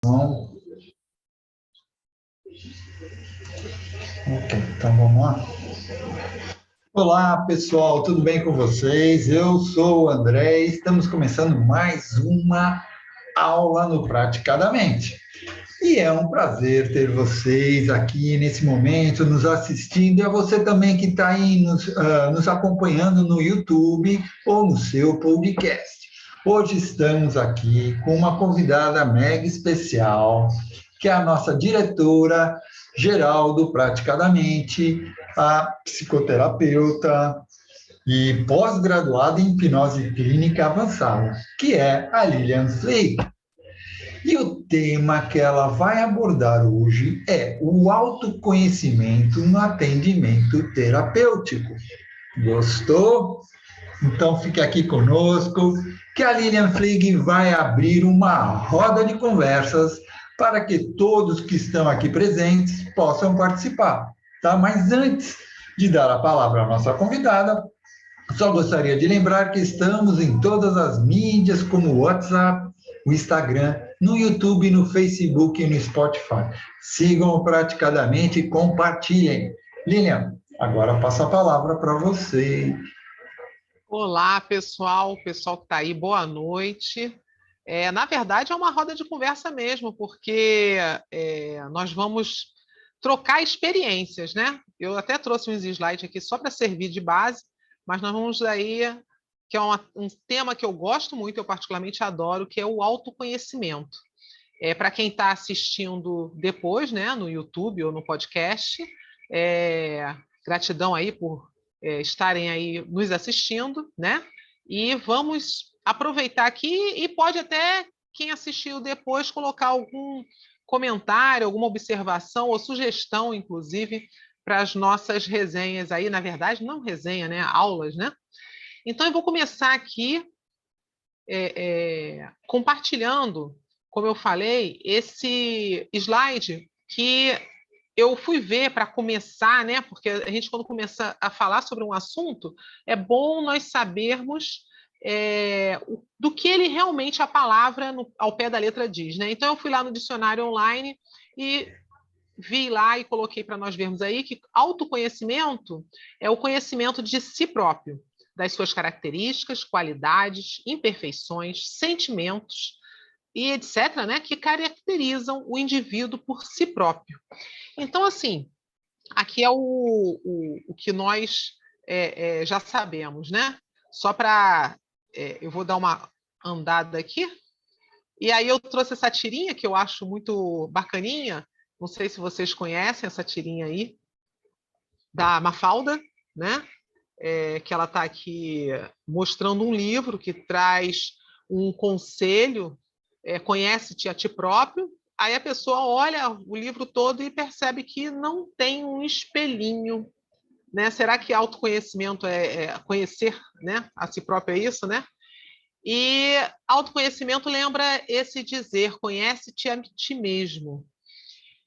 Não. Ok, então vamos lá. Olá, pessoal, tudo bem com vocês? Eu sou o André e estamos começando mais uma aula no Praticadamente. E é um prazer ter vocês aqui nesse momento, nos assistindo, e a você também que está aí nos acompanhando no YouTube ou no seu podcast. Hoje estamos aqui com uma convidada mega especial, que é a nossa diretora geral do Praticadamente, a psicoterapeuta e pós-graduada em hipnose clínica avançada, que é a Lilian Flick. E o tema que ela vai abordar hoje é o autoconhecimento no atendimento terapêutico. Gostou? Então fique aqui conosco, que a Lilian Flieg vai abrir uma roda de conversas para que todos que estão aqui presentes possam participar, tá? Mas antes de dar a palavra à nossa convidada, só gostaria de lembrar que estamos em todas as mídias, como o WhatsApp, o Instagram, no YouTube, no Facebook e no Spotify. Sigam praticadamente e compartilhem. Lilian, agora passo a palavra para você. Olá, pessoal que está aí, boa noite. Na verdade, é uma roda de conversa mesmo, porque nós vamos trocar experiências, né? Eu até trouxe uns slides aqui só para servir de base, mas nós vamos aí, que é um tema que eu gosto muito, eu particularmente adoro, que é o autoconhecimento. Para quem está assistindo depois, né, no YouTube ou no podcast, gratidão aí por estarem aí nos assistindo, né? E vamos aproveitar aqui e pode até quem assistiu depois colocar algum comentário, alguma observação ou sugestão, inclusive, para as nossas resenhas aí, na verdade, não resenha, né? Aulas, né? Então eu vou começar aqui compartilhando, como eu falei, esse slide que eu fui ver para começar, né? Porque a gente, quando começa a falar sobre um assunto, é bom nós sabermos do que ele realmente a palavra ao pé da letra diz, né? Então eu fui lá no dicionário online e vi lá e coloquei para nós vermos aí que autoconhecimento é o conhecimento de si próprio, das suas características, qualidades, imperfeições, sentimentos e etc., né, que caracterizam o indivíduo por si próprio. Então, assim, aqui é o que nós já sabemos, né? Só para... eu vou dar uma andada aqui. E aí eu trouxe essa tirinha que eu acho muito bacaninha. Não sei se vocês conhecem essa tirinha aí, da Mafalda, né? Que ela está aqui mostrando um livro que traz um conselho, conhece-te a ti próprio. Aí a pessoa olha o livro todo e percebe que não tem um espelhinho, né? Será que autoconhecimento é conhecer, né, a si próprio, é isso, né? E autoconhecimento lembra esse dizer, conhece-te a ti mesmo.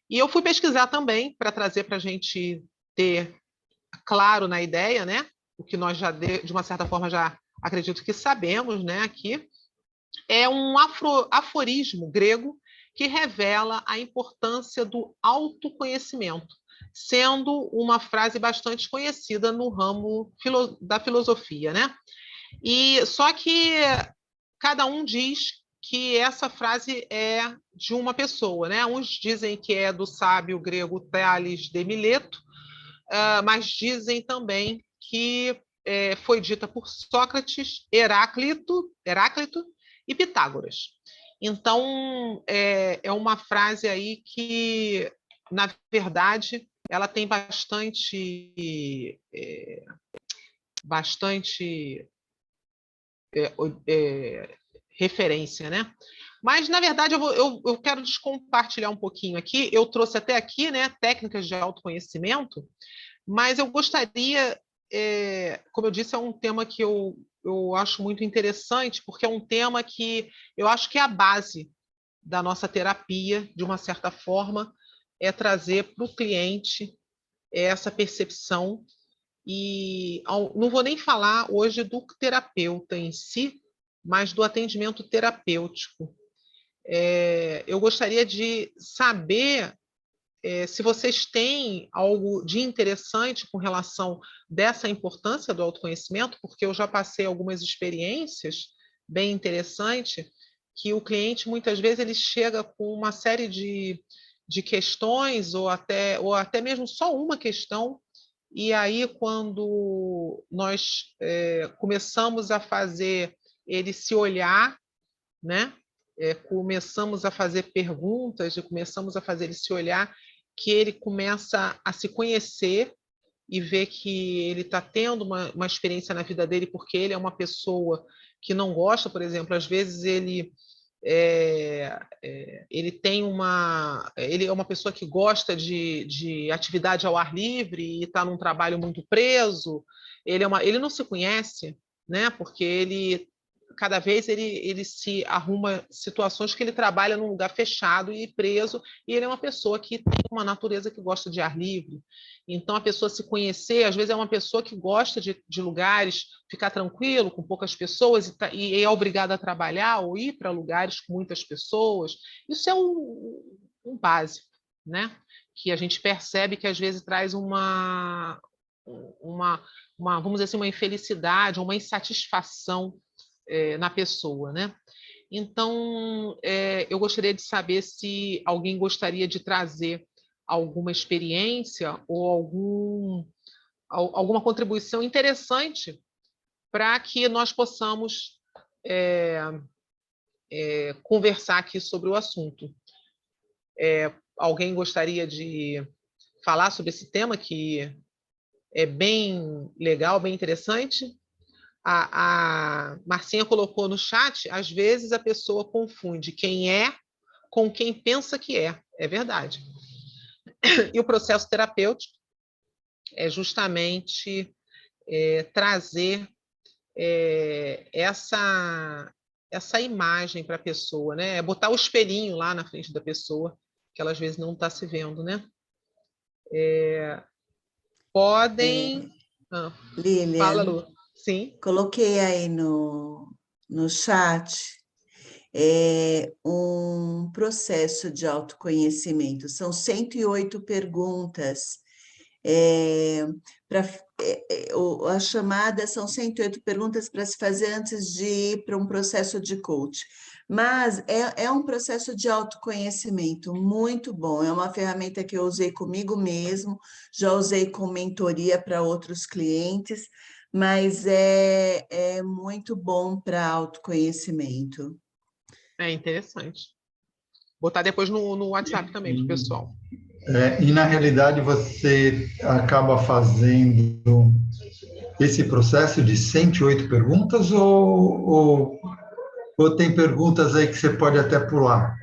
E eu fui pesquisar também para trazer para a gente ter claro na ideia, né? O que nós já, de uma certa forma, já acredito que sabemos, né? Aqui é um aforismo grego que revela a importância do autoconhecimento, sendo uma frase bastante conhecida no ramo da filosofia, né? E só que cada um diz que essa frase é de uma pessoa, né? Uns dizem que é do sábio grego Tales de Mileto, mas dizem também que foi dita por Sócrates, Heráclito e Pitágoras. Então, é uma frase aí que, na verdade, ela tem bastante referência, né? Mas, na verdade, eu quero descompartilhar um pouquinho aqui. Eu trouxe até aqui, né, técnicas de autoconhecimento, mas eu gostaria, como eu disse, é um tema que eu acho muito interessante, porque é um tema que eu acho que é a base da nossa terapia, de uma certa forma, é trazer para o cliente essa percepção. E não vou nem falar hoje do terapeuta em si, mas do atendimento terapêutico. Eu gostaria de saber se vocês têm algo de interessante com relação dessa importância do autoconhecimento, porque eu já passei algumas experiências bem interessantes, que o cliente, muitas vezes, ele chega com uma série de questões, ou até mesmo só uma questão, e aí, quando nós começamos a fazer ele se olhar, né? Começamos a fazer perguntas e começamos a fazer ele se olhar, que ele começa a se conhecer e ver que ele está tendo uma experiência na vida dele porque ele é uma pessoa que não gosta, por exemplo, às vezes ele é uma pessoa que gosta de atividade ao ar livre e está num trabalho muito preso. Ele não se conhece, né? Porque ele cada vez ele se arruma situações que ele trabalha num lugar fechado e preso, e ele é uma pessoa que tem uma natureza que gosta de ar livre. Então, a pessoa se conhecer, às vezes é uma pessoa que gosta de lugares, ficar tranquilo, com poucas pessoas, e é obrigada a trabalhar ou ir para lugares com muitas pessoas. Isso é um básico, né? Que a gente percebe que às vezes traz vamos dizer assim, uma infelicidade, uma insatisfação na pessoa, né? Então, eu gostaria de saber se alguém gostaria de trazer alguma experiência ou alguma contribuição interessante para que nós possamos conversar aqui sobre o assunto. Alguém gostaria de falar sobre esse tema que é bem legal, bem interessante? A Marcinha colocou no chat, às vezes a pessoa confunde quem é com quem pensa que é. É verdade. E o processo terapêutico é justamente trazer essa imagem para a pessoa, né? É botar o espelhinho lá na frente da pessoa, que ela às vezes não está se vendo, né? Podem... Fala, Lilian, Lu. Sim. coloquei aí no chat um processo de autoconhecimento. São 108 perguntas. A chamada são 108 perguntas para se fazer antes de ir para um processo de coach. Mas é um processo de autoconhecimento muito bom. É uma ferramenta que eu usei comigo mesmo, já usei com mentoria para outros clientes, mas é muito bom para autoconhecimento. É interessante. Botar depois no WhatsApp também, pro pessoal. E, na realidade, você acaba fazendo esse processo de 108 perguntas ou tem perguntas aí que você pode até pular?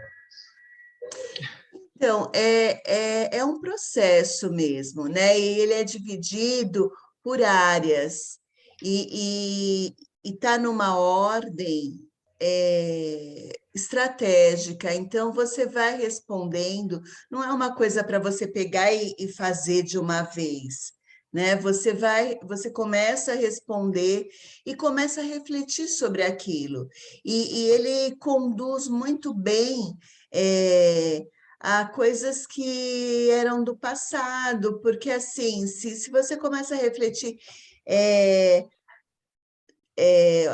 Então, é um processo mesmo, né? E ele é dividido por áreas e está numa ordem estratégica. Então, você vai respondendo, não é uma coisa para você pegar e fazer de uma vez, né? Você começa a responder e começa a refletir sobre aquilo. E ele conduz muito bem. A coisas que eram do passado, porque assim, se você começa a refletir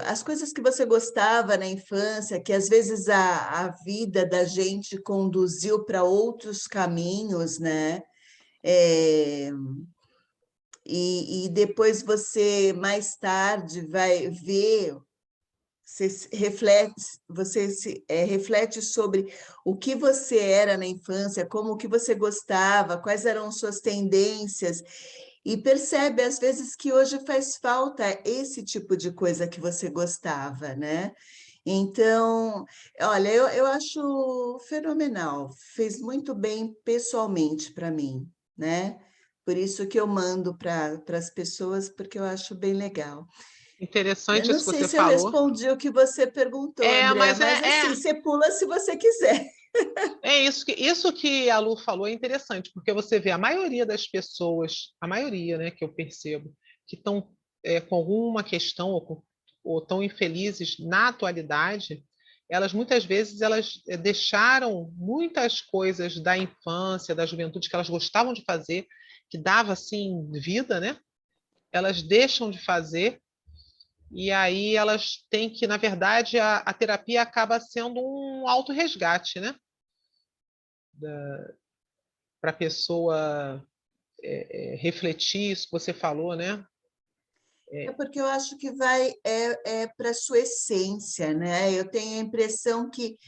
as coisas que você gostava na infância, que às vezes a vida da gente conduziu para outros caminhos, né? E depois você, mais tarde, vai ver, reflete sobre o que você era na infância, como o que você gostava, quais eram suas tendências, e percebe, às vezes, que hoje faz falta esse tipo de coisa que você gostava, né? Então, olha, eu acho fenomenal, fez muito bem pessoalmente para mim, né? Por isso que eu mando para as pessoas, porque eu acho bem legal. Eu Interessante não isso que sei você se eu falou. respondi o que você perguntou, André, Mas mas assim, você pula se você quiser. isso que a Lu falou é interessante, porque você vê a maioria das pessoas, a maioria, né, que eu percebo, que estão com alguma questão ou estão infelizes na atualidade, elas muitas vezes elas deixaram muitas coisas da infância, da juventude que elas gostavam de fazer, que dava assim vida, né? Elas deixam de fazer e aí elas têm que, na verdade, a terapia acaba sendo um autorresgate, né? Para a pessoa refletir isso que você falou, né? É porque eu acho que vai para a sua essência, né? Eu tenho a impressão que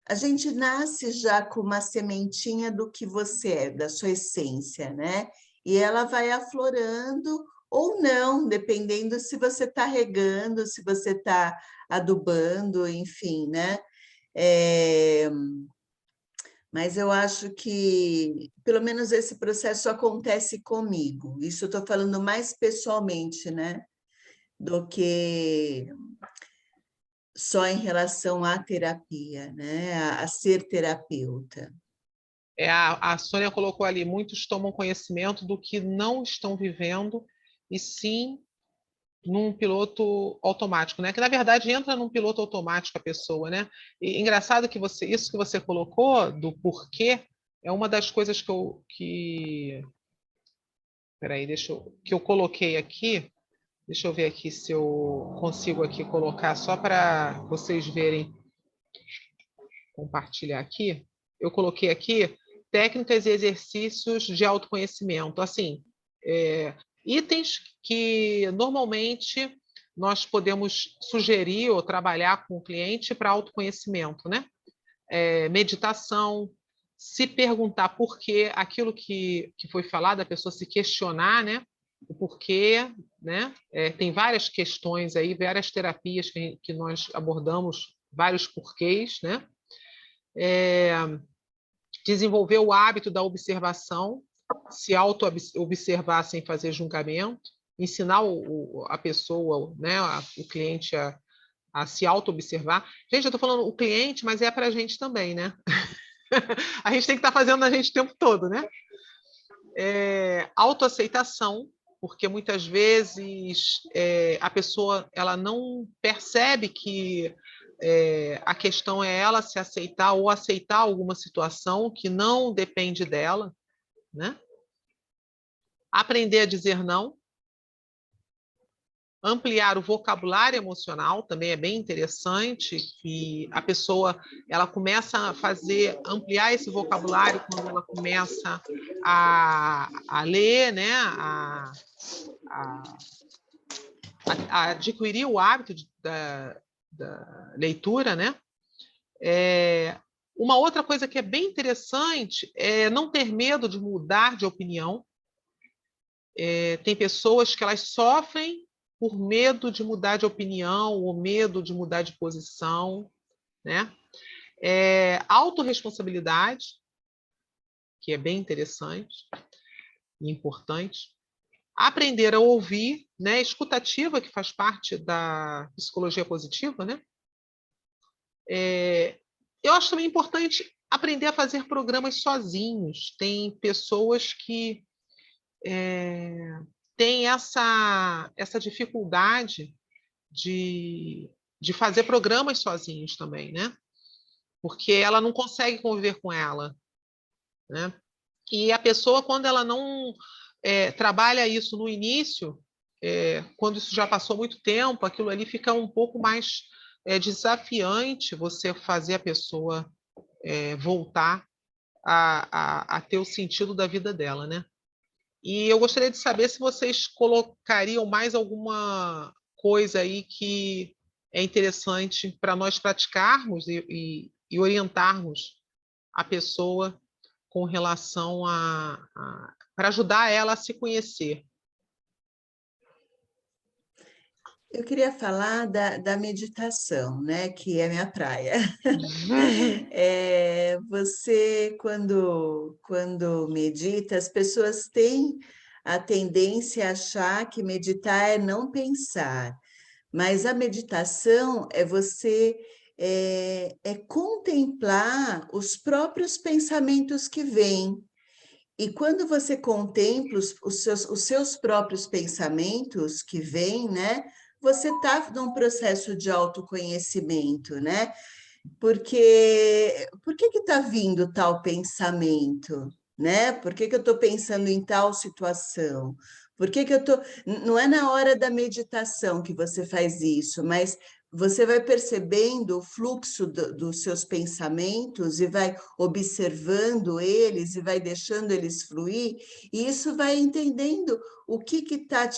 a gente nasce já com uma sementinha do que você é, da sua essência, né? E ela vai aflorando ou não, dependendo se você está regando, se você está adubando, enfim, né? Mas eu acho que, pelo menos esse processo acontece comigo. Isso eu estou falando mais pessoalmente, né? Do que só em relação à terapia, né? A ser terapeuta. A Sônia colocou ali, muitos tomam conhecimento do que não estão vivendo, e sim num piloto automático, né? Que na verdade entra num piloto automático a pessoa, né? E engraçado que isso que você colocou do porquê é uma das coisas peraí, que eu coloquei aqui. Deixa eu ver aqui se eu consigo aqui colocar só para vocês verem, compartilhar aqui. Eu coloquei aqui técnicas e exercícios de autoconhecimento, assim, itens que normalmente nós podemos sugerir ou trabalhar com o cliente para autoconhecimento, né? Meditação, se perguntar por quê, aquilo que foi falado, a pessoa se questionar, né? O porquê, né? Tem várias questões aí, várias terapias que nós abordamos, vários porquês, né? Desenvolver o hábito da observação, se auto-observar sem fazer julgamento, ensinar a pessoa, né, o cliente a se auto-observar. Gente, eu estou falando o cliente, mas é para a gente também, né? A gente tem que estar fazendo a gente o tempo todo, né? Autoaceitação, porque muitas vezes a pessoa ela não percebe que a questão é ela se aceitar ou aceitar alguma situação que não depende dela, né? Aprender a dizer não, ampliar o vocabulário emocional também é bem interessante, que a pessoa ela começa a ampliar esse vocabulário quando ela começa a ler, né? A adquirir o hábito da leitura, né? Uma outra coisa que é bem interessante é não ter medo de mudar de opinião. Tem pessoas que elas sofrem por medo de mudar de opinião ou medo de mudar de posição, né? Autorresponsabilidade, que é bem interessante e importante. Aprender a ouvir, né? Escutativa, que faz parte da psicologia positiva, né? Eu acho também importante aprender a fazer programas sozinhos. Tem pessoas que têm essa dificuldade de fazer programas sozinhos também, né? Porque ela não consegue conviver com ela, né? E a pessoa, quando ela não trabalha isso no início, quando isso já passou muito tempo, aquilo ali fica um pouco mais desafiante você fazer a pessoa voltar a ter o sentido da vida dela, né? E eu gostaria de saber se vocês colocariam mais alguma coisa aí que é interessante para nós praticarmos e orientarmos a pessoa com relação para ajudar ela a se conhecer. Eu queria falar da meditação, né, que é minha praia. Você, quando medita, as pessoas têm a tendência a achar que meditar é não pensar, mas a meditação é você contemplar os próprios pensamentos que vêm. E quando você contempla os seus próprios pensamentos que vêm, né, você está num processo de autoconhecimento, né? Porque por que está vindo tal pensamento, né? Por que eu estou pensando em tal situação? Por que eu estou... Não é na hora da meditação que você faz isso, mas você vai percebendo o fluxo dos seus pensamentos e vai observando eles e vai deixando eles fluir, e isso vai entendendo o que está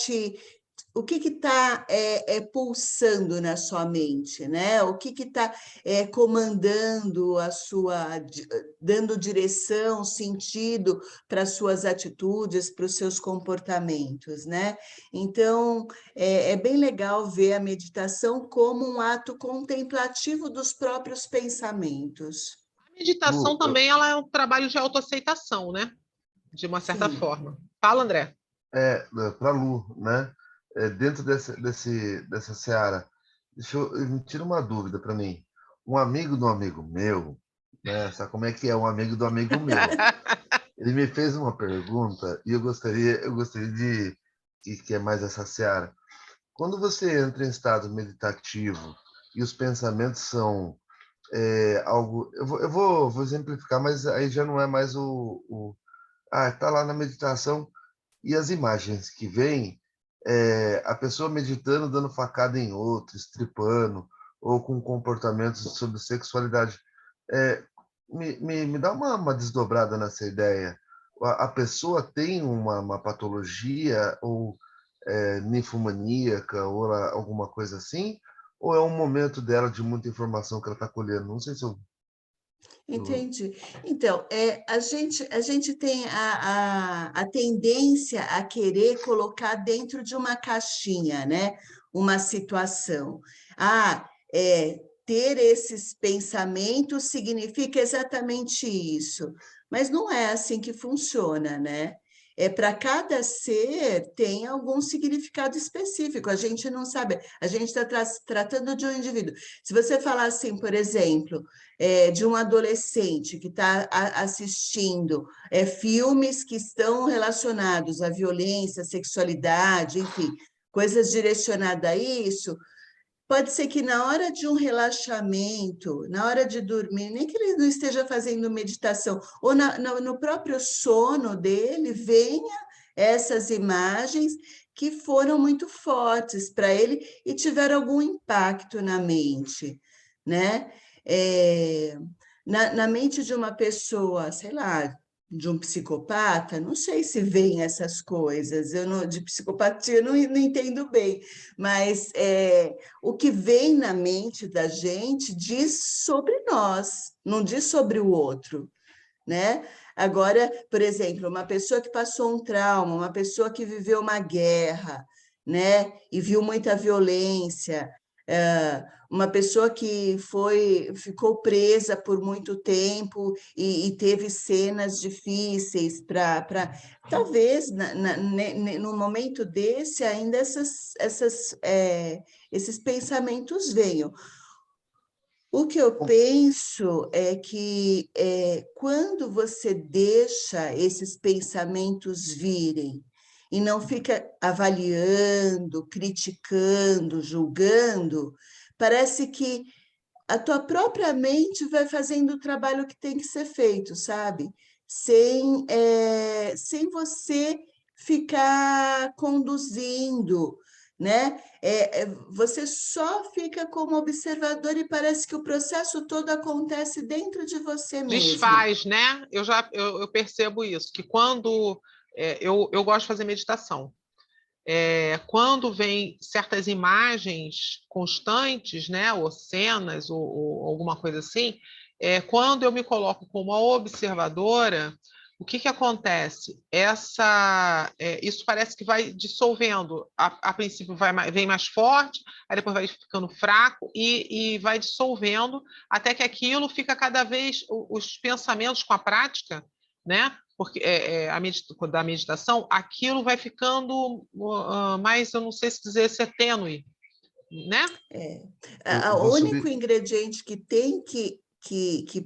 pulsando na sua mente, né? O que está comandando a sua, dando direção, sentido para as suas atitudes, para os seus comportamentos, né? Então, é bem legal ver a meditação como um ato contemplativo dos próprios pensamentos. A meditação Lu, também ela é um trabalho de autoaceitação, né? De uma certa Sim. forma. Fala, André. para Lu, né? Dentro dessa seara, me tira uma dúvida para mim. Um amigo do amigo meu, né? Sabe como é que é um amigo do amigo meu? Ele me fez uma pergunta e eu gostaria que é mais essa seara. Quando você entra em estado meditativo e os pensamentos são algo, vou exemplificar, mas aí já não é mais tá lá na meditação e as imagens que vêm, a pessoa meditando, dando facada em outro, estripando, ou com comportamentos sobre sexualidade. É, me dá uma desdobrada nessa ideia. A pessoa tem uma patologia, ou ninfomaníaca, ou alguma coisa assim, ou é um momento dela de muita informação que ela está colhendo? Não sei se eu... Entendi. Então, a gente tem a tendência a querer colocar dentro de uma caixinha, né? Uma situação. Ter esses pensamentos significa exatamente isso, mas não é assim que funciona, né? Para cada ser tem algum significado específico, a gente não sabe, a gente está tratando de um indivíduo. Se você falar assim, por exemplo, de um adolescente que está assistindo filmes que estão relacionados à violência, sexualidade, enfim, coisas direcionadas a isso, pode ser que na hora de um relaxamento, na hora de dormir, nem que ele não esteja fazendo meditação, ou no próprio sono dele, venha essas imagens que foram muito fortes para ele e tiveram algum impacto na mente, né? Na mente de uma pessoa, sei lá, de um psicopata, não sei se vem essas coisas, de psicopatia eu não entendo bem, mas o que vem na mente da gente diz sobre nós, não diz sobre o outro, né? Agora, por exemplo, uma pessoa que passou um trauma, uma pessoa que viveu uma guerra, né? E viu muita violência, uma pessoa que ficou presa por muito tempo e teve cenas difíceis talvez num momento desse ainda esses pensamentos venham. O que eu penso é que quando você deixa esses pensamentos virem e não fica avaliando, criticando, julgando, parece que a tua própria mente vai fazendo o trabalho que tem que ser feito, sabe? Sem você ficar conduzindo, né? Você só fica como observador e parece que o processo todo acontece dentro de você mesmo. Desfaz, né? Eu percebo isso, que quando eu gosto de fazer meditação. Quando vem certas imagens constantes, né, ou cenas, ou alguma coisa assim, quando eu me coloco como a observadora, o que acontece? Isso parece que vai dissolvendo. A princípio vem mais forte, aí depois vai ficando fraco e vai dissolvendo até que aquilo fica cada vez, os pensamentos com a prática, né? Porque da meditação, aquilo vai ficando mais, eu não sei se dizer se é tênue, né? O vou único subir. ingrediente que tem que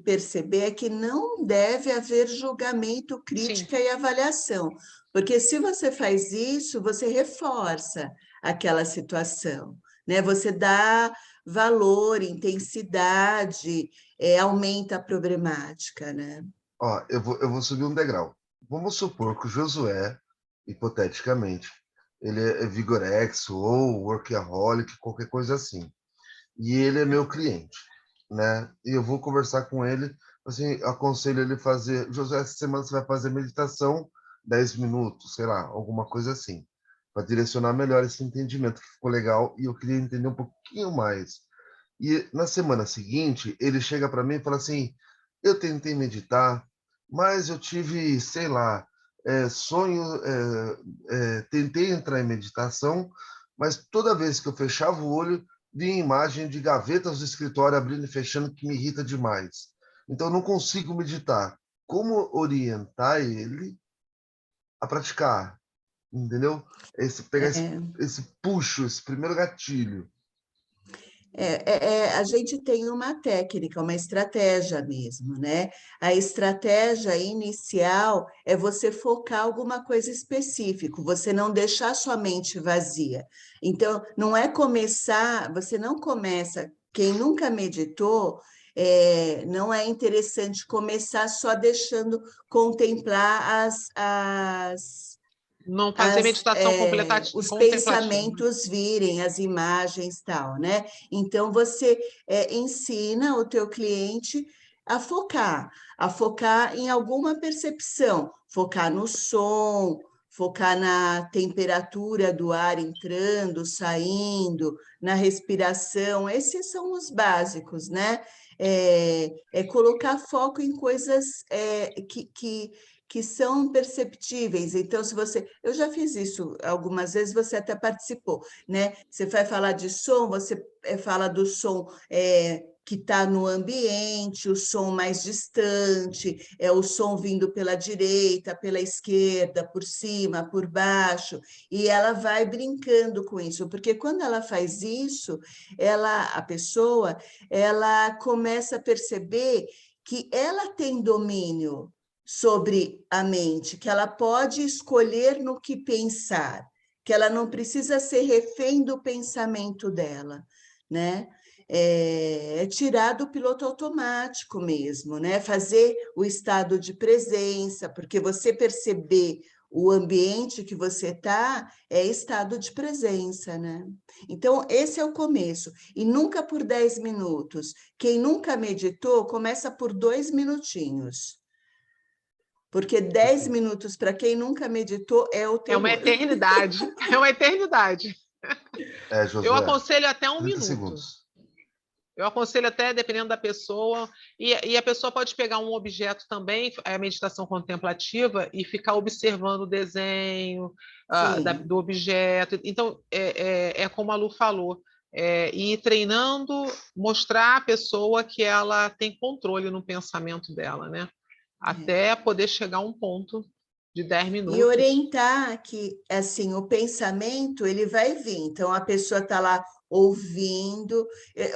perceber é que não deve haver julgamento, Sim, crítica e avaliação, porque se você faz isso, você reforça aquela situação, né? Você dá valor, intensidade, aumenta a problemática, né? Ó, eu vou subir um degrau. Vamos supor que o Josué, hipoteticamente, ele é vigorexo ou workaholic, qualquer coisa assim. E ele é meu cliente, né? E eu vou conversar com ele, assim, aconselho ele a fazer, Josué, essa semana você vai fazer meditação 10 minutos, sei lá, alguma coisa assim, para direcionar melhor esse entendimento que ficou legal e eu queria entender um pouquinho mais. E na semana seguinte, ele chega para mim e fala assim: eu tentei meditar, mas eu tive, sei lá, sonho, tentei entrar em meditação, mas toda vez que eu fechava o olho, vinha imagem de gavetas do escritório abrindo e fechando que me irrita demais. Então, eu não consigo meditar. Como orientar ele a praticar? Entendeu? Pegar esse puxo, esse primeiro gatilho. A gente tem uma técnica, uma estratégia mesmo, né? A estratégia inicial é você focar alguma coisa específica, você não deixar sua mente vazia. Então, não é começar, você não começa, quem nunca meditou, não é interessante começar só deixando contemplar Não fazer meditação os contemplativa. pensamentos virem, as imagens tal, né? Então, você ensina o teu cliente a focar em alguma percepção, focar no som, focar na temperatura do ar entrando, saindo, na respiração. Esses são os básicos, né? Colocar foco em coisas que são perceptíveis. Então, se você... Eu já fiz isso algumas vezes, você até participou, né? Você vai falar de som, você fala do som que está no ambiente, o som mais distante, o som vindo pela direita, pela esquerda, por cima, por baixo, e ela vai brincando com isso, porque quando ela faz isso, a pessoa, ela começa a perceber que ela tem domínio sobre a mente, que ela pode escolher no que pensar, que ela não precisa ser refém do pensamento dela, né? Tirar do piloto automático mesmo, né? Fazer o estado de presença, porque você perceber o ambiente que você está é estado de presença, né? Então, esse é o começo. E nunca por 10 minutos. Quem nunca meditou, começa por 2 minutinhos. Porque 10 minutos, para quem nunca meditou, é o terror. É uma eternidade. É uma eternidade. Josué, Eu aconselho até 1 minuto. Segundos. Eu aconselho até, dependendo da pessoa, e a pessoa pode pegar um objeto também, a meditação contemplativa, e ficar observando o desenho do objeto. Então, é como a Lu falou, ir treinando, mostrar à pessoa que ela tem controle no pensamento dela, né? Até poder chegar a um ponto de 10 minutos. E orientar que, assim, o pensamento, ele vai vir. Então, a pessoa está lá ouvindo,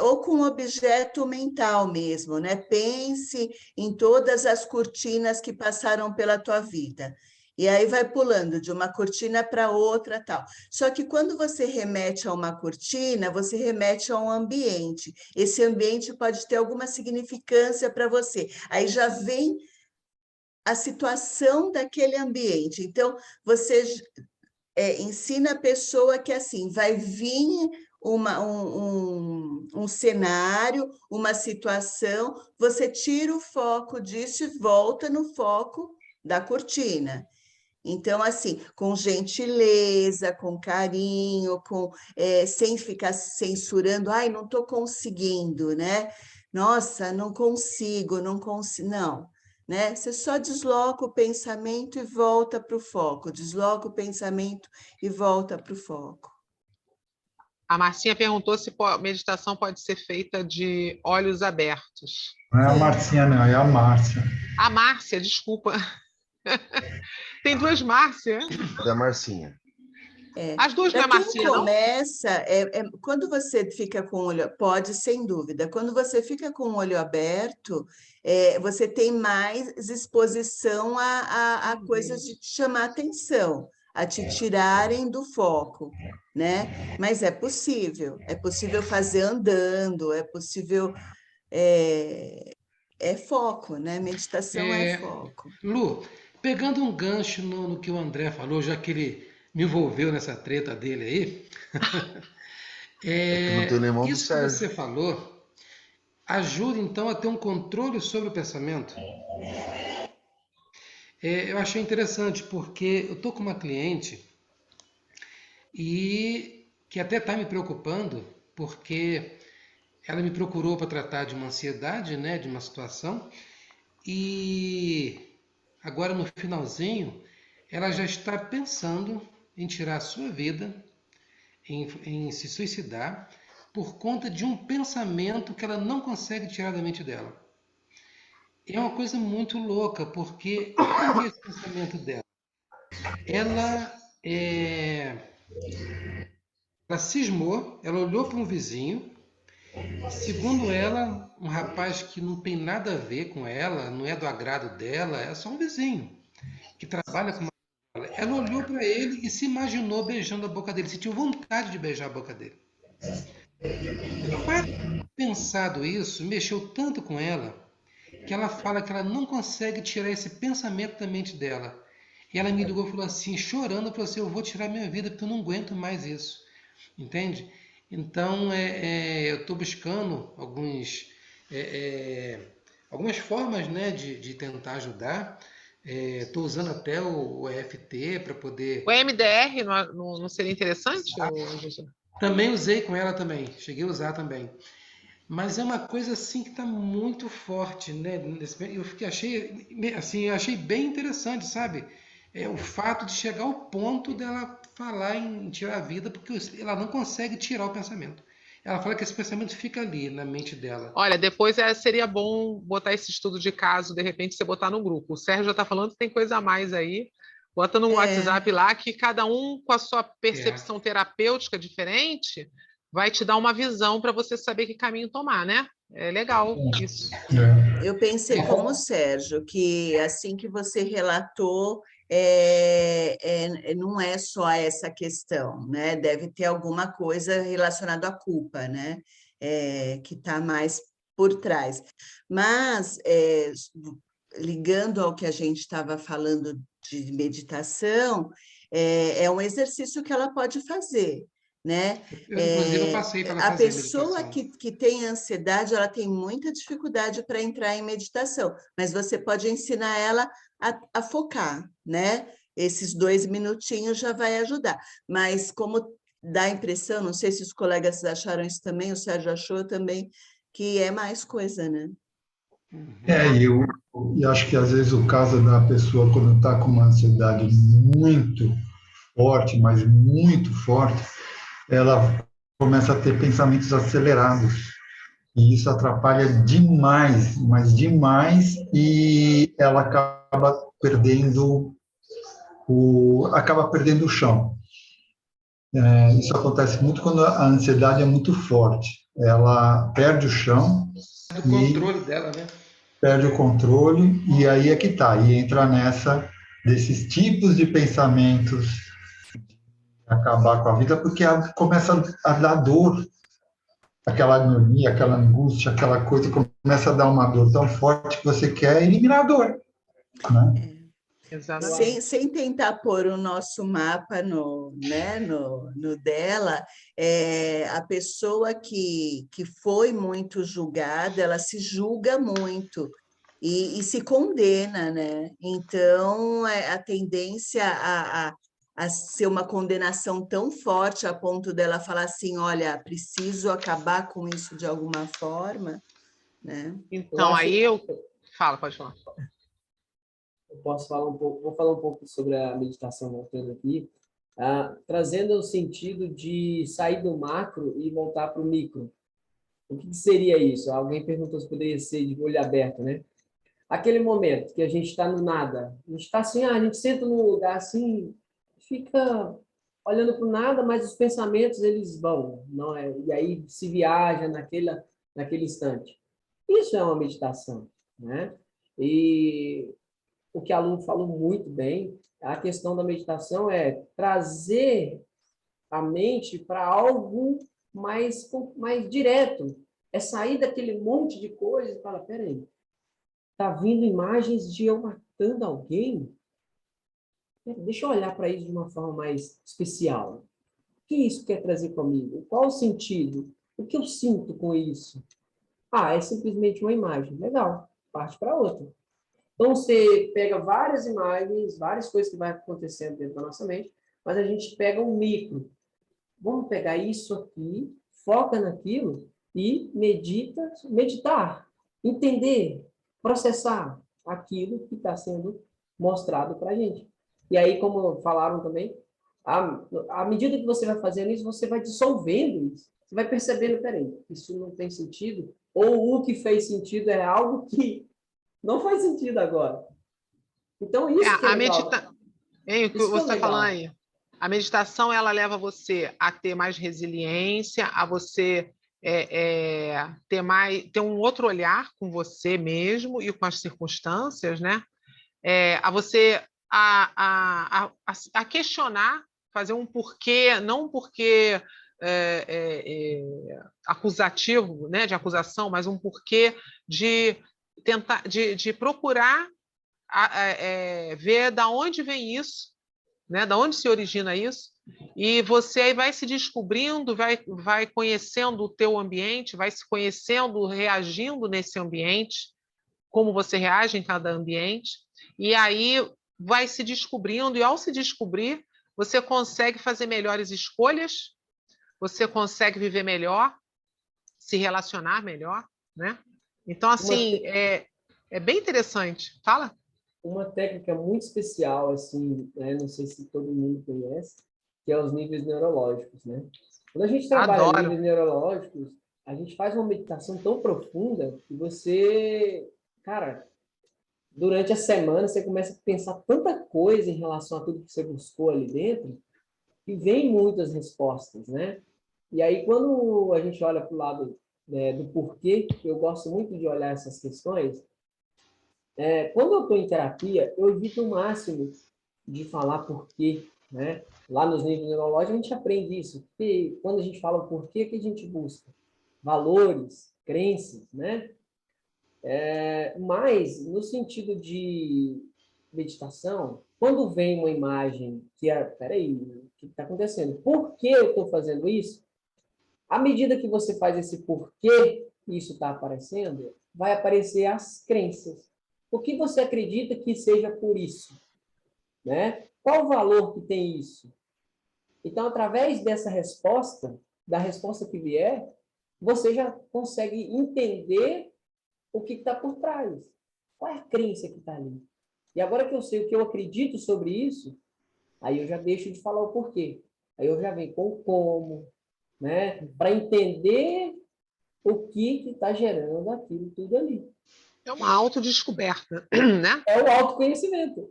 ou com um objeto mental mesmo, né? Pense em todas as cortinas que passaram pela tua vida. E aí vai pulando de uma cortina para outra, tal. Só que quando você remete a uma cortina, você remete a um ambiente. Esse ambiente pode ter alguma significância para você. Aí já vem a situação daquele ambiente. Então, você ensina a pessoa que, assim, vai vir um cenário, uma situação, você tira o foco disso e volta no foco da cortina. Então, assim, com gentileza, com carinho, sem ficar censurando, ai, não estou conseguindo, né? Nossa, não consigo, não consigo. Não, né? Você só desloca o pensamento e volta para o foco, desloca o pensamento e volta para o foco. A Marcinha perguntou se meditação pode ser feita de olhos abertos. Não é a Marcinha, não, é a Márcia. A Márcia, desculpa. Tem 2 Márcias. Da Marcinha. As duas não é Marcinha, não? Começa, quando você fica com o olho... Pode, sem dúvida. Quando você fica com o olho aberto, você tem mais exposição a coisas de te chamar atenção. a te tirarem do foco, né? Mas é possível fazer andando, é possível, é foco, né? Meditação é foco. Lu, pegando um gancho no que o André falou, já que ele me envolveu nessa treta dele aí, É que não tem nem mão do isso que você Sérgio. falou ajuda então a ter um controle sobre o pensamento. Eu achei interessante porque eu tô com uma cliente e que até está me preocupando porque ela me procurou para tratar de uma ansiedade, né, de uma situação, e agora no finalzinho ela já está pensando em tirar a sua vida, em se suicidar por conta de um pensamento que ela não consegue tirar da mente dela. É uma coisa muito louca, porque qual que é esse pensamento dela? Ela, ela cismou, ela olhou para um vizinho, segundo ela, um rapaz que não tem nada a ver com ela, não é do agrado dela, é só um vizinho que trabalha com uma... Ela olhou para ele e se imaginou beijando a boca dele, sentiu vontade de beijar a boca dele. O fato de ter pensado isso mexeu tanto com ela que ela fala que ela não consegue tirar esse pensamento da mente dela. E ela me ligou e falou assim, chorando, falou assim, eu vou tirar minha vida porque eu não aguento mais isso. Entende? Então, eu estou buscando algumas formas, né, de tentar ajudar. Estou usando até o EFT para poder... O MDR não seria interessante, José? Também usei com ela também, cheguei a usar também. Mas é uma coisa assim que está muito forte, né? Achei bem interessante, sabe? O fato de chegar ao ponto dela falar em tirar a vida, porque ela não consegue tirar o pensamento. Ela fala que esse pensamento fica ali na mente dela. Olha, depois seria bom botar esse estudo de caso, de repente você botar no grupo. O Sérgio já está falando que tem coisa a mais aí. Bota no WhatsApp lá que cada um com a sua percepção terapêutica diferente vai te dar uma visão para você saber que caminho tomar, né? É legal isso. Eu pensei como o Sérgio, que assim que você relatou, não é só essa questão, né? Deve ter alguma coisa relacionada à culpa, né? Que está mais por trás. Mas, ligando ao que a gente estava falando de meditação, é um exercício que ela pode fazer, né? Inclusive, eu passei para ela A fazer pessoa meditação. que tem ansiedade, ela tem muita dificuldade para entrar em meditação, mas você pode ensinar ela a focar, né? Esses 2 minutinhos já vai ajudar. Mas como dá a impressão, não sei se os colegas acharam isso também, o Sérgio achou também, que é mais coisa, né? E acho que às vezes o caso da pessoa quando está com uma ansiedade muito forte, mas muito forte, ela começa a ter pensamentos acelerados. E isso atrapalha demais, mas demais, e ela acaba perdendo o chão. Isso acontece muito quando a ansiedade é muito forte. Ela perde o chão, O controle dela, né? perde o controle, e aí é que está, e entra nessa desses tipos de pensamentos, acabar com a vida, porque começa a dar dor, aquela agonia, aquela angústia, aquela coisa, começa a dar uma dor tão forte que você quer eliminar a dor, né? Exatamente. Sem tentar pôr o nosso mapa né, no dela, a pessoa que foi muito julgada, ela se julga muito e se condena, né? Então, a tendência a ser uma condenação tão forte a ponto dela falar assim, olha, preciso acabar com isso de alguma forma, né? Então, Fala, pode falar. Eu posso falar um pouco, vou falar um pouco sobre a meditação voltando aqui, trazendo o sentido de sair do macro e voltar para o micro. O que seria isso? Alguém perguntou se poderia ser de olho aberto, né? Aquele momento que a gente está no nada, a gente está assim, a gente senta num lugar assim, fica olhando para o nada, mas os pensamentos eles vão, não é? E aí se viaja naquele instante. Isso é uma meditação, né? E o que a Lu falou muito bem, a questão da meditação é trazer a mente para algo mais direto. É sair daquele monte de coisas e falar, peraí, tá vindo imagens de eu matando alguém? Deixa eu olhar para isso de uma forma mais especial. O que isso quer trazer comigo? Qual o sentido? O que eu sinto com isso? Ah, é simplesmente uma imagem. Legal, parte para outra. Então, você pega várias imagens, várias coisas que vai acontecendo dentro da nossa mente, mas a gente pega um micro. Vamos pegar isso aqui, foca naquilo e meditar, entender, processar aquilo que está sendo mostrado para a gente. E aí, como falaram também, à medida que você vai fazendo isso, você vai dissolvendo isso. Você vai percebendo, peraí, isso não tem sentido, ou o que fez sentido é algo que não faz sentido agora. Então, isso que é legal. O que Isso que você é está legal. falando aí? A meditação, ela leva você a ter mais resiliência, a você ter um outro olhar com você mesmo e com as circunstâncias, né? A você a questionar, fazer um porquê, não um porquê acusativo, né, de acusação, mas um porquê de tentar, de procurar ver da onde vem isso, né, da onde se origina isso, e você aí vai se descobrindo, vai conhecendo o teu ambiente, vai se conhecendo, reagindo nesse ambiente, como você reage em cada ambiente, e aí vai se descobrindo, e ao se descobrir, você consegue fazer melhores escolhas, você consegue viver melhor, se relacionar melhor, né? Então, assim, é bem interessante. Fala. Uma técnica muito especial, assim, né? Não sei se todo mundo conhece, que é os níveis neurológicos, né? Quando a gente trabalha Adoro. níveis neurológicos, a gente faz uma meditação tão profunda que você, cara, durante a semana você começa a pensar tanta coisa em relação a tudo que você buscou ali dentro, que vem muitas respostas, né? E aí, quando a gente olha para o lado, né, do porquê, eu gosto muito de olhar essas questões, quando eu estou em terapia, eu evito o máximo de falar porquê, né? Lá nos níveis neurológicos a gente aprende isso, porque quando a gente fala o porquê, que a gente busca? Valores, crenças, né? Mas, no sentido de meditação, quando vem uma imagem que peraí, o que está acontecendo? Por que eu estou fazendo isso? À medida que você faz esse porquê isso está aparecendo, vai aparecer as crenças. O que você acredita que seja por isso? Né? Qual o valor que tem isso? Então, através dessa resposta, da resposta que vier, você já consegue entender o que está por trás. Qual é a crença que está ali? E agora que eu sei o que eu acredito sobre isso, aí eu já deixo de falar o porquê. Aí eu já venho com o como, né? Para entender o que está gerando aquilo tudo ali. É uma autodescoberta, né? É o autoconhecimento.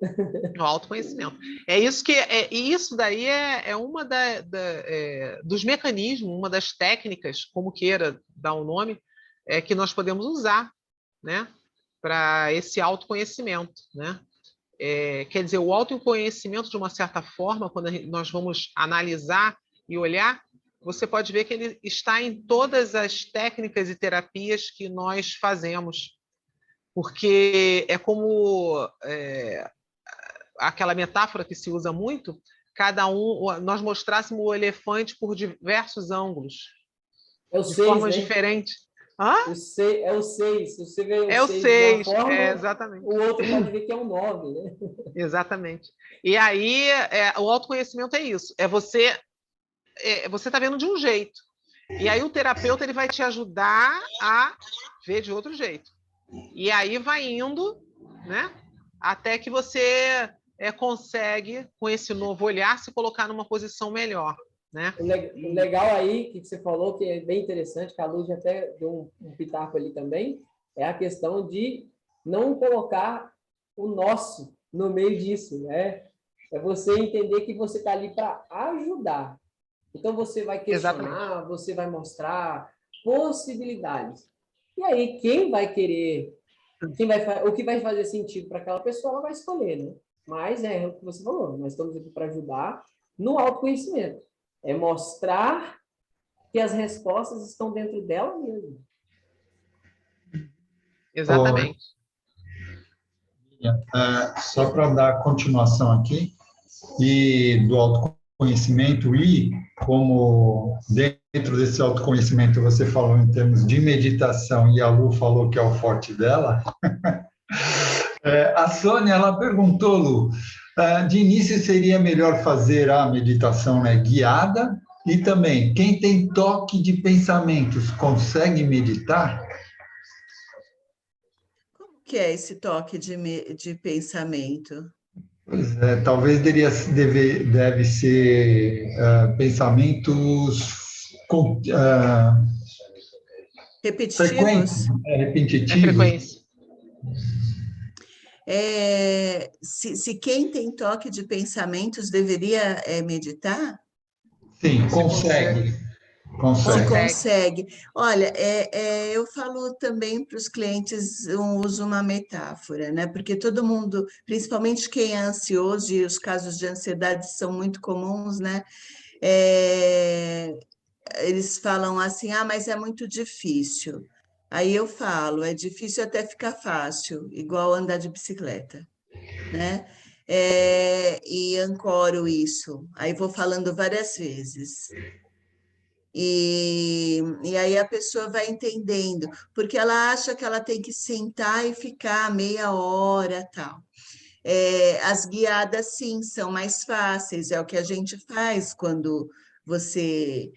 O autoconhecimento. E isso daí é uma dos mecanismos, uma das técnicas, como queira dar o nome, que nós podemos usar, né, para esse autoconhecimento, né? Quer dizer, o autoconhecimento, de uma certa forma, quando nós vamos analisar e olhar, você pode ver que ele está em todas as técnicas e terapias que nós fazemos, porque é como aquela metáfora que se usa muito, nós mostrássemos o elefante por diversos ângulos, É o de 6, formas né? diferentes. Hã? É o 6. Se você vê o É o 6 de uma 6, forma, exatamente. o outro pode ver que é o 9, né? Exatamente. E aí, o autoconhecimento é isso. Você está vendo de um jeito. E aí o terapeuta ele vai te ajudar a ver de outro jeito. E aí vai indo, né, até que você consegue, com esse novo olhar, se colocar numa posição melhor. Né? O legal aí, que você falou, que é bem interessante, que a Luz até deu um pitaco ali também, é a questão de não colocar o nosso no meio disso, né? É você entender que você está ali para ajudar. Então, você vai questionar, Exatamente. você vai mostrar possibilidades. E aí, quem vai querer o que vai fazer sentido para aquela pessoa, ela vai escolher, né? Mas é o que você falou, nós estamos aqui para ajudar no autoconhecimento. É mostrar que as respostas estão dentro dela mesma. Exatamente. Só para dar continuação aqui, e do autoconhecimento, e como dentro desse autoconhecimento você falou em termos de meditação, e a Lu falou que é o forte dela, a Sônia, ela perguntou, Lu, de início seria melhor fazer a meditação, né, guiada, e também, quem tem toque de pensamentos consegue meditar? Como que é esse toque de pensamento? Pois é, talvez deve ser pensamentos frequentes, Repetitivos? É repetitivos. frequência. Se quem tem toque de pensamentos deveria meditar? Sim, Você consegue. Se Consegue. consegue. Olha, eu falo também para os clientes, uso uma metáfora, né? Porque todo mundo, principalmente quem é ansioso, e os casos de ansiedade são muito comuns, né? Eles falam assim, mas é muito difícil. Aí eu falo, é difícil até ficar fácil, igual andar de bicicleta, né? E ancoro isso. Aí vou falando várias vezes. E aí a pessoa vai entendendo, porque ela acha que ela tem que sentar e ficar meia hora, tal. As guiadas, sim, são mais fáceis, é o que a gente faz quando você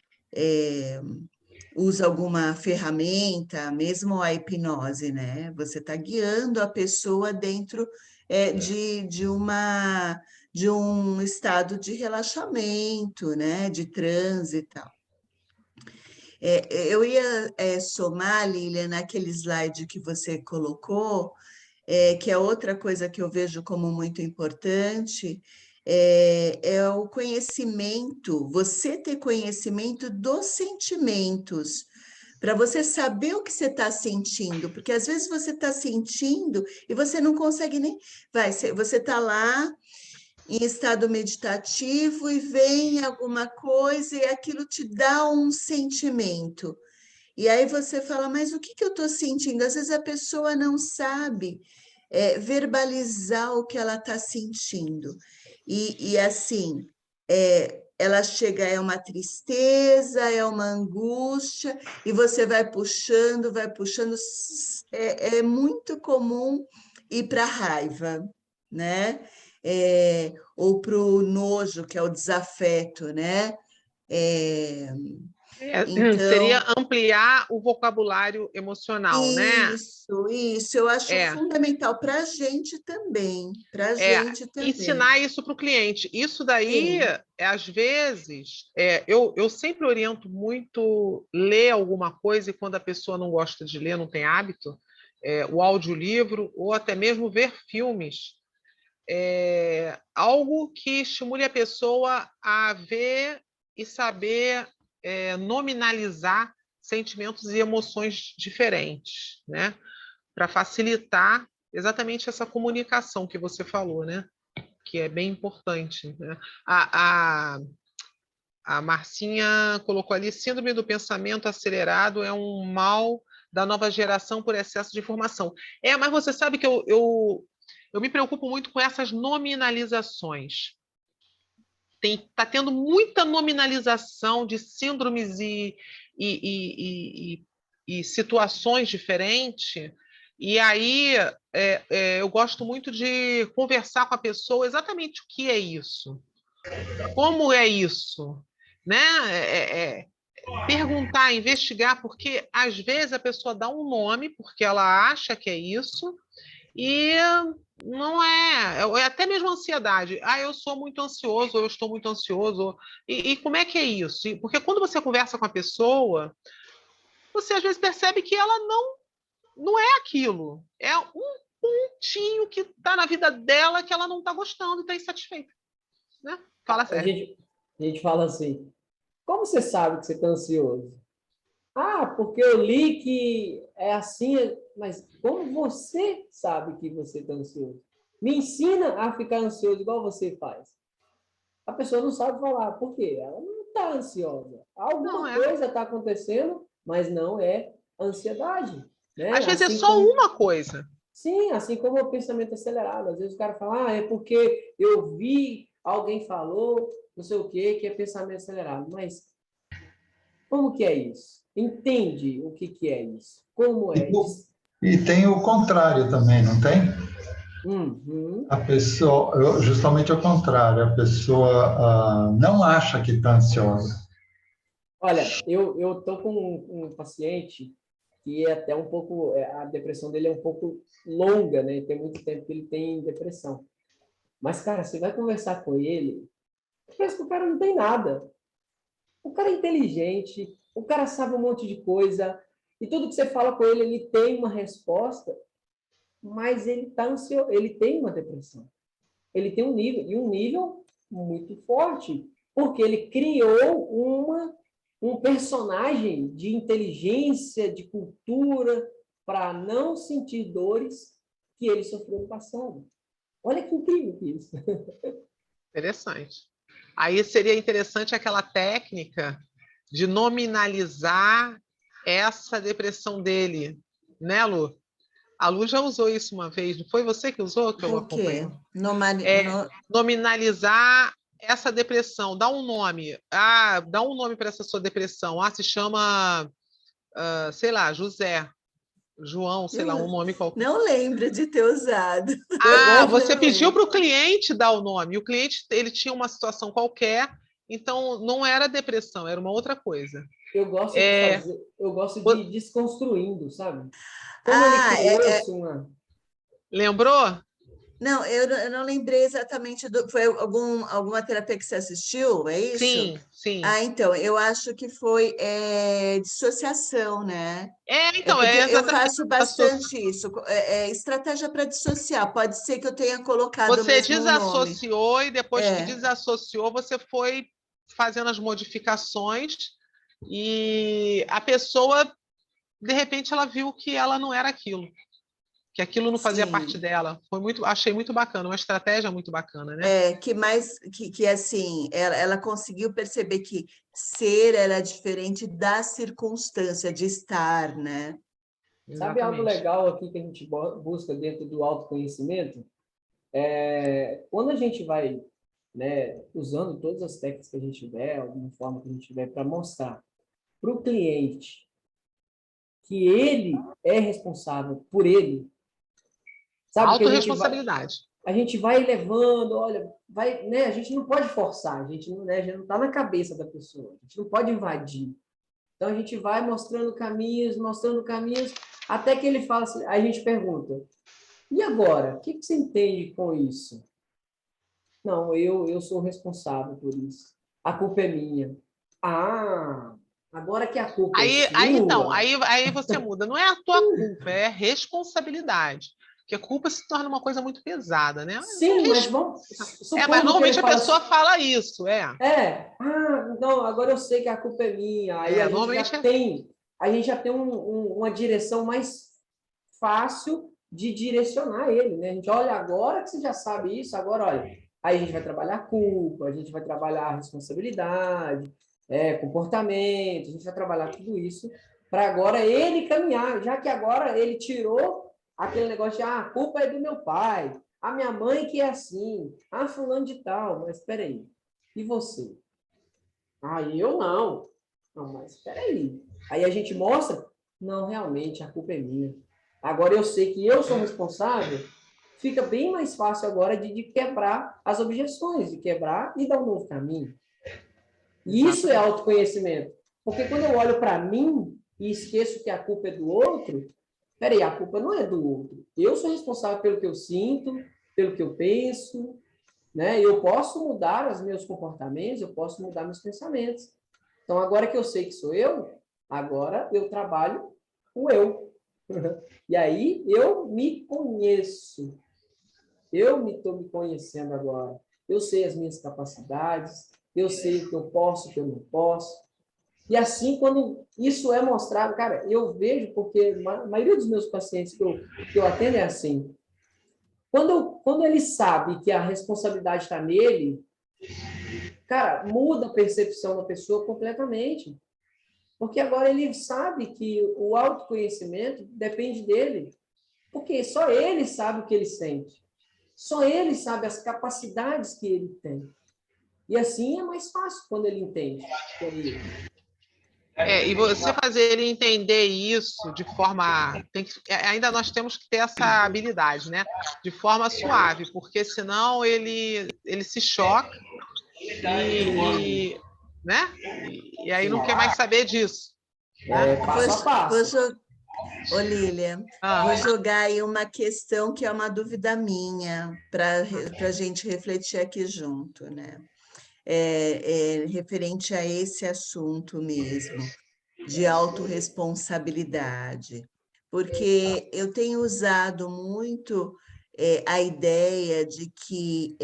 usa alguma ferramenta, mesmo a hipnose, né? Você está guiando a pessoa dentro de um estado de relaxamento, né? De transe e tal. Eu ia somar, Lília, naquele slide que você colocou, que é outra coisa que eu vejo como muito importante, é o conhecimento, você ter conhecimento dos sentimentos, para você saber o que você está sentindo, porque às vezes você está sentindo e você não consegue nem. Você está lá em estado meditativo e vem alguma coisa e aquilo te dá um sentimento. E aí você fala, mas o que eu estou sentindo? Às vezes a pessoa não sabe verbalizar o que ela está sentindo. E assim, ela chega, é uma tristeza, é uma angústia, e você vai puxando. É muito comum ir para a raiva, né? Ou para o nojo, que é o desafeto, né? Seria Então, ampliar o vocabulário emocional, né? isso, eu acho É, fundamental para a gente também, para a gente também. ensinar isso para o cliente. Isso daí, Sim, às vezes, eu sempre oriento muito ler alguma coisa e quando a pessoa não gosta de ler, não tem hábito, o audiolivro ou até mesmo ver filmes. Algo que estimule a pessoa a ver e saber nominalizar sentimentos e emoções diferentes, né? Para facilitar exatamente essa comunicação que você falou, né? Que é bem importante, né? A Marcinha colocou ali, síndrome do pensamento acelerado é um mal da nova geração por excesso de informação. Mas você sabe que eu me preocupo muito com essas nominalizações. Tá tendo muita nominalização de síndromes e situações diferentes. E aí eu gosto muito de conversar com a pessoa exatamente o que é isso, como é isso, né? Perguntar, investigar, porque às vezes a pessoa dá um nome porque ela acha que é isso e não é até mesmo ansiedade. Eu sou muito ansioso, eu estou muito ansioso. E como é que é isso? Porque quando você conversa com a pessoa, você às vezes percebe que ela não é aquilo. É um pontinho que está na vida dela que ela não está gostando e está insatisfeita. Né? Fala A sério. gente fala assim, como você sabe que você está ansioso? Porque eu li que é assim, mas como você sabe que você está ansioso? Me ensina a ficar ansioso igual você faz. A pessoa não sabe falar. Por quê? Ela não está ansiosa. Não Alguma é. coisa está acontecendo, mas não é ansiedade. Né? Às vezes é Assim só como, uma coisa. sim, assim como o pensamento acelerado. Às vezes o cara fala, é porque eu vi, alguém falou, não sei o quê, que é pensamento acelerado. Mas como que é isso? Entende o que é isso? Como E, é? e tem o contrário também, não tem? Uhum. A pessoa, justamente ao contrário, a pessoa não acha que está ansiosa. Olha, eu tô com um paciente que é até um pouco, a depressão dele é um pouco longa, né? Tem muito tempo que ele tem depressão. Mas, cara, você vai conversar com ele, parece que o cara não tem nada. O cara é inteligente, o cara sabe um monte de coisa, e tudo que você fala com ele, ele tem uma resposta, mas ele tá ansioso, ele tem uma depressão. Ele tem um nível, e um nível muito forte, porque ele criou um personagem de inteligência, de cultura, para não sentir dores que ele sofreu no passado. Olha que incrível que isso. Interessante. Aí seria interessante aquela técnica de nominalizar essa depressão dele, né, Lu? A Lu já usou isso uma vez, não foi você que usou, que eu O quê? acompanho? Nominalizar essa depressão, dá um nome. Dá um nome para essa sua depressão. Se chama, sei lá, José, João, sei lá, um Eu nome qualquer. não lembro de ter usado. Eu gosto, Você Não pediu lembro. para o cliente dar o nome. O cliente ele tinha uma situação qualquer, então não era depressão, era uma outra coisa. eu gosto de É, fazer, eu gosto de ir desconstruindo, sabe? Como ele Ah, criou-se uma. lembrou? não, eu não lembrei exatamente do. Foi alguma terapia que você assistiu, é isso? Sim, sim. Então, eu acho que foi dissociação, né? É Então, porque é eu exatamente. faço bastante isso, estratégia para dissociar. Pode ser que eu tenha colocado o Você mesmo nome. desassociou e depois que É, desassociou, você foi fazendo as modificações e a pessoa, de repente, ela viu que ela não era aquilo, que aquilo não fazia parte sim. dela. Achei muito bacana, uma estratégia muito bacana, né? Que assim, ela conseguiu perceber que ser era diferente da circunstância de estar, né? Sabe algo Exatamente. legal aqui que a gente busca dentro do autoconhecimento? Quando a gente vai, né, usando todas as técnicas que a gente tiver, alguma forma que a gente tiver, para mostrar para o cliente que ele é responsável por ele, sabe que Autorresponsabilidade. a gente vai levando, olha, vai, né, a gente não pode forçar, a gente não está na cabeça da pessoa, a gente não pode invadir. Então a gente vai mostrando caminhos, até que ele fala assim, aí a gente pergunta, e agora? O que você entende com isso? Não, eu sou responsável por isso. A culpa é minha. Ah, agora que a culpa é Então, sua, aí você muda. Não é a tua culpa, é responsabilidade. Porque a culpa se torna uma coisa muito pesada, né? sim, mas vamos, Mas supondo que ele normalmente a fala assim, pessoa fala isso, não, agora eu sei que a culpa é minha. Aí Normalmente é. a gente já tem uma direção mais fácil de direcionar ele, né? A gente olha agora que você já sabe isso, agora olha, aí a gente vai trabalhar a culpa, a gente vai trabalhar a responsabilidade, comportamento, a gente vai trabalhar tudo isso para agora ele caminhar, já que agora ele tirou aquele negócio de a culpa é do meu pai, a minha mãe que é assim, fulano de tal, mas espera aí, e você? Eu não. Não, mas espera aí. Aí a gente mostra, não, realmente a culpa é minha. Agora eu sei que eu sou responsável, fica bem mais fácil agora de quebrar as objeções, de quebrar e dar um novo caminho. E isso é autoconhecimento. Porque quando eu olho para mim e esqueço que a culpa é do outro, peraí, a culpa não é do outro. Eu sou responsável pelo que eu sinto, pelo que eu penso, né? Eu posso mudar os meus comportamentos, eu posso mudar meus pensamentos. Então, agora que eu sei que sou eu, agora eu trabalho o eu. E aí eu me conheço. Eu estou me conhecendo agora. Eu sei as minhas capacidades, eu sei o que eu posso, o que eu não posso. E assim, quando isso é mostrado, cara, eu vejo, porque a maioria dos meus pacientes que eu atendo é assim. Quando ele sabe que a responsabilidade está nele, cara, muda a percepção da pessoa completamente. Porque agora ele sabe que o autoconhecimento depende dele. Porque só ele sabe o que ele sente. Só ele sabe as capacidades que ele tem. E assim é mais fácil quando ele entende. E você fazer ele entender isso de forma. Ainda nós temos que ter essa habilidade, né? De forma suave, porque senão ele se choca né? E aí não quer mais saber disso. Né? Passo a passo. Ô, Lilian, vou jogar aí uma questão que é uma dúvida minha para a gente refletir aqui junto, né? Referente a esse assunto mesmo, de autorresponsabilidade, porque eu tenho usado muito a ideia de que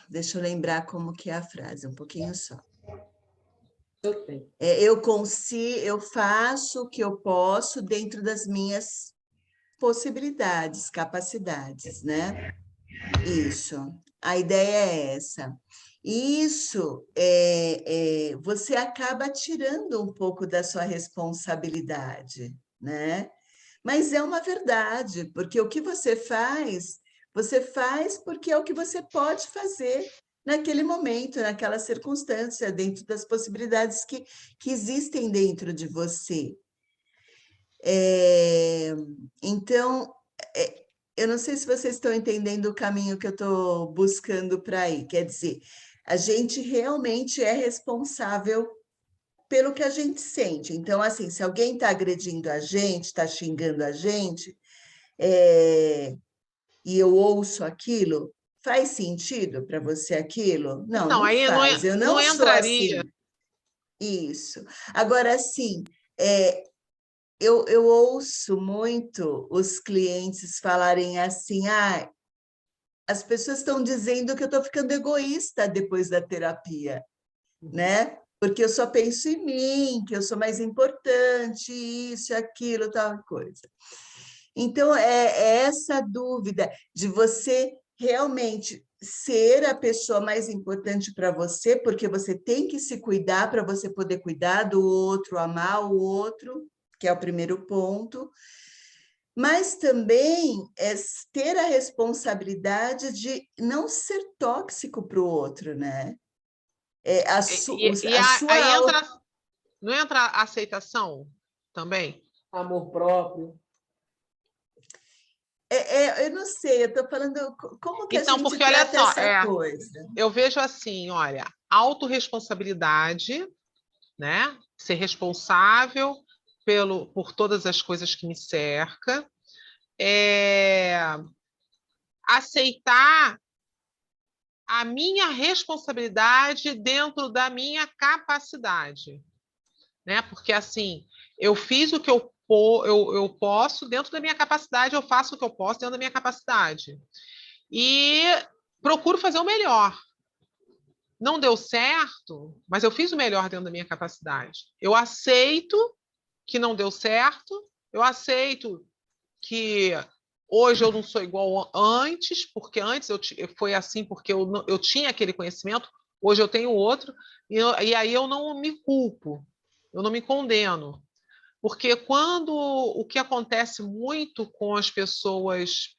deixa eu lembrar como que é a frase, um pouquinho só. Eu faço o que eu posso dentro das minhas possibilidades, capacidades, né? Isso. A ideia é essa. Isso, você acaba tirando um pouco da sua responsabilidade, né? Mas é uma verdade, porque o que você faz porque é o que você pode fazer naquele momento, naquela circunstância, dentro das possibilidades que existem dentro de você. Então, eu não sei se vocês estão entendendo o caminho que eu estou buscando para aí. Quer dizer, a gente realmente é responsável pelo que a gente sente. Então, assim, se alguém está agredindo a gente, está xingando a gente, e eu ouço aquilo, faz sentido para você aquilo? Não, Então, não aí faz. Eu não não sou entraria. assim. Isso. Agora, assim, eu ouço muito os clientes falarem assim, as pessoas estão dizendo que eu estou ficando egoísta depois da terapia, né? Porque eu só penso em mim, que eu sou mais importante, isso, aquilo, tal coisa. Então, é essa dúvida de você realmente ser a pessoa mais importante para você, porque você tem que se cuidar para você poder cuidar do outro, amar o outro, que é o primeiro ponto, mas também ter a responsabilidade de não ser tóxico para o outro, né? Aí não entra a aceitação também? Amor próprio. Eu não sei, eu estou falando como que a Então, gente porque olha trata só, essa coisa. eu vejo assim, olha, autorresponsabilidade, né? Ser responsável por todas as coisas que me cercam, aceitar a minha responsabilidade dentro da minha capacidade, né? Porque assim, eu fiz o que eu posso dentro da minha capacidade, eu faço o que eu posso dentro da minha capacidade. E procuro fazer o melhor. Não deu certo, mas eu fiz o melhor dentro da minha capacidade. Eu aceito que não deu certo, eu aceito que hoje eu não sou igual antes, porque antes foi assim porque eu tinha aquele conhecimento, hoje eu tenho outro, e aí eu não me culpo, eu não me condeno. Porque quando o que acontece muito com as pessoas,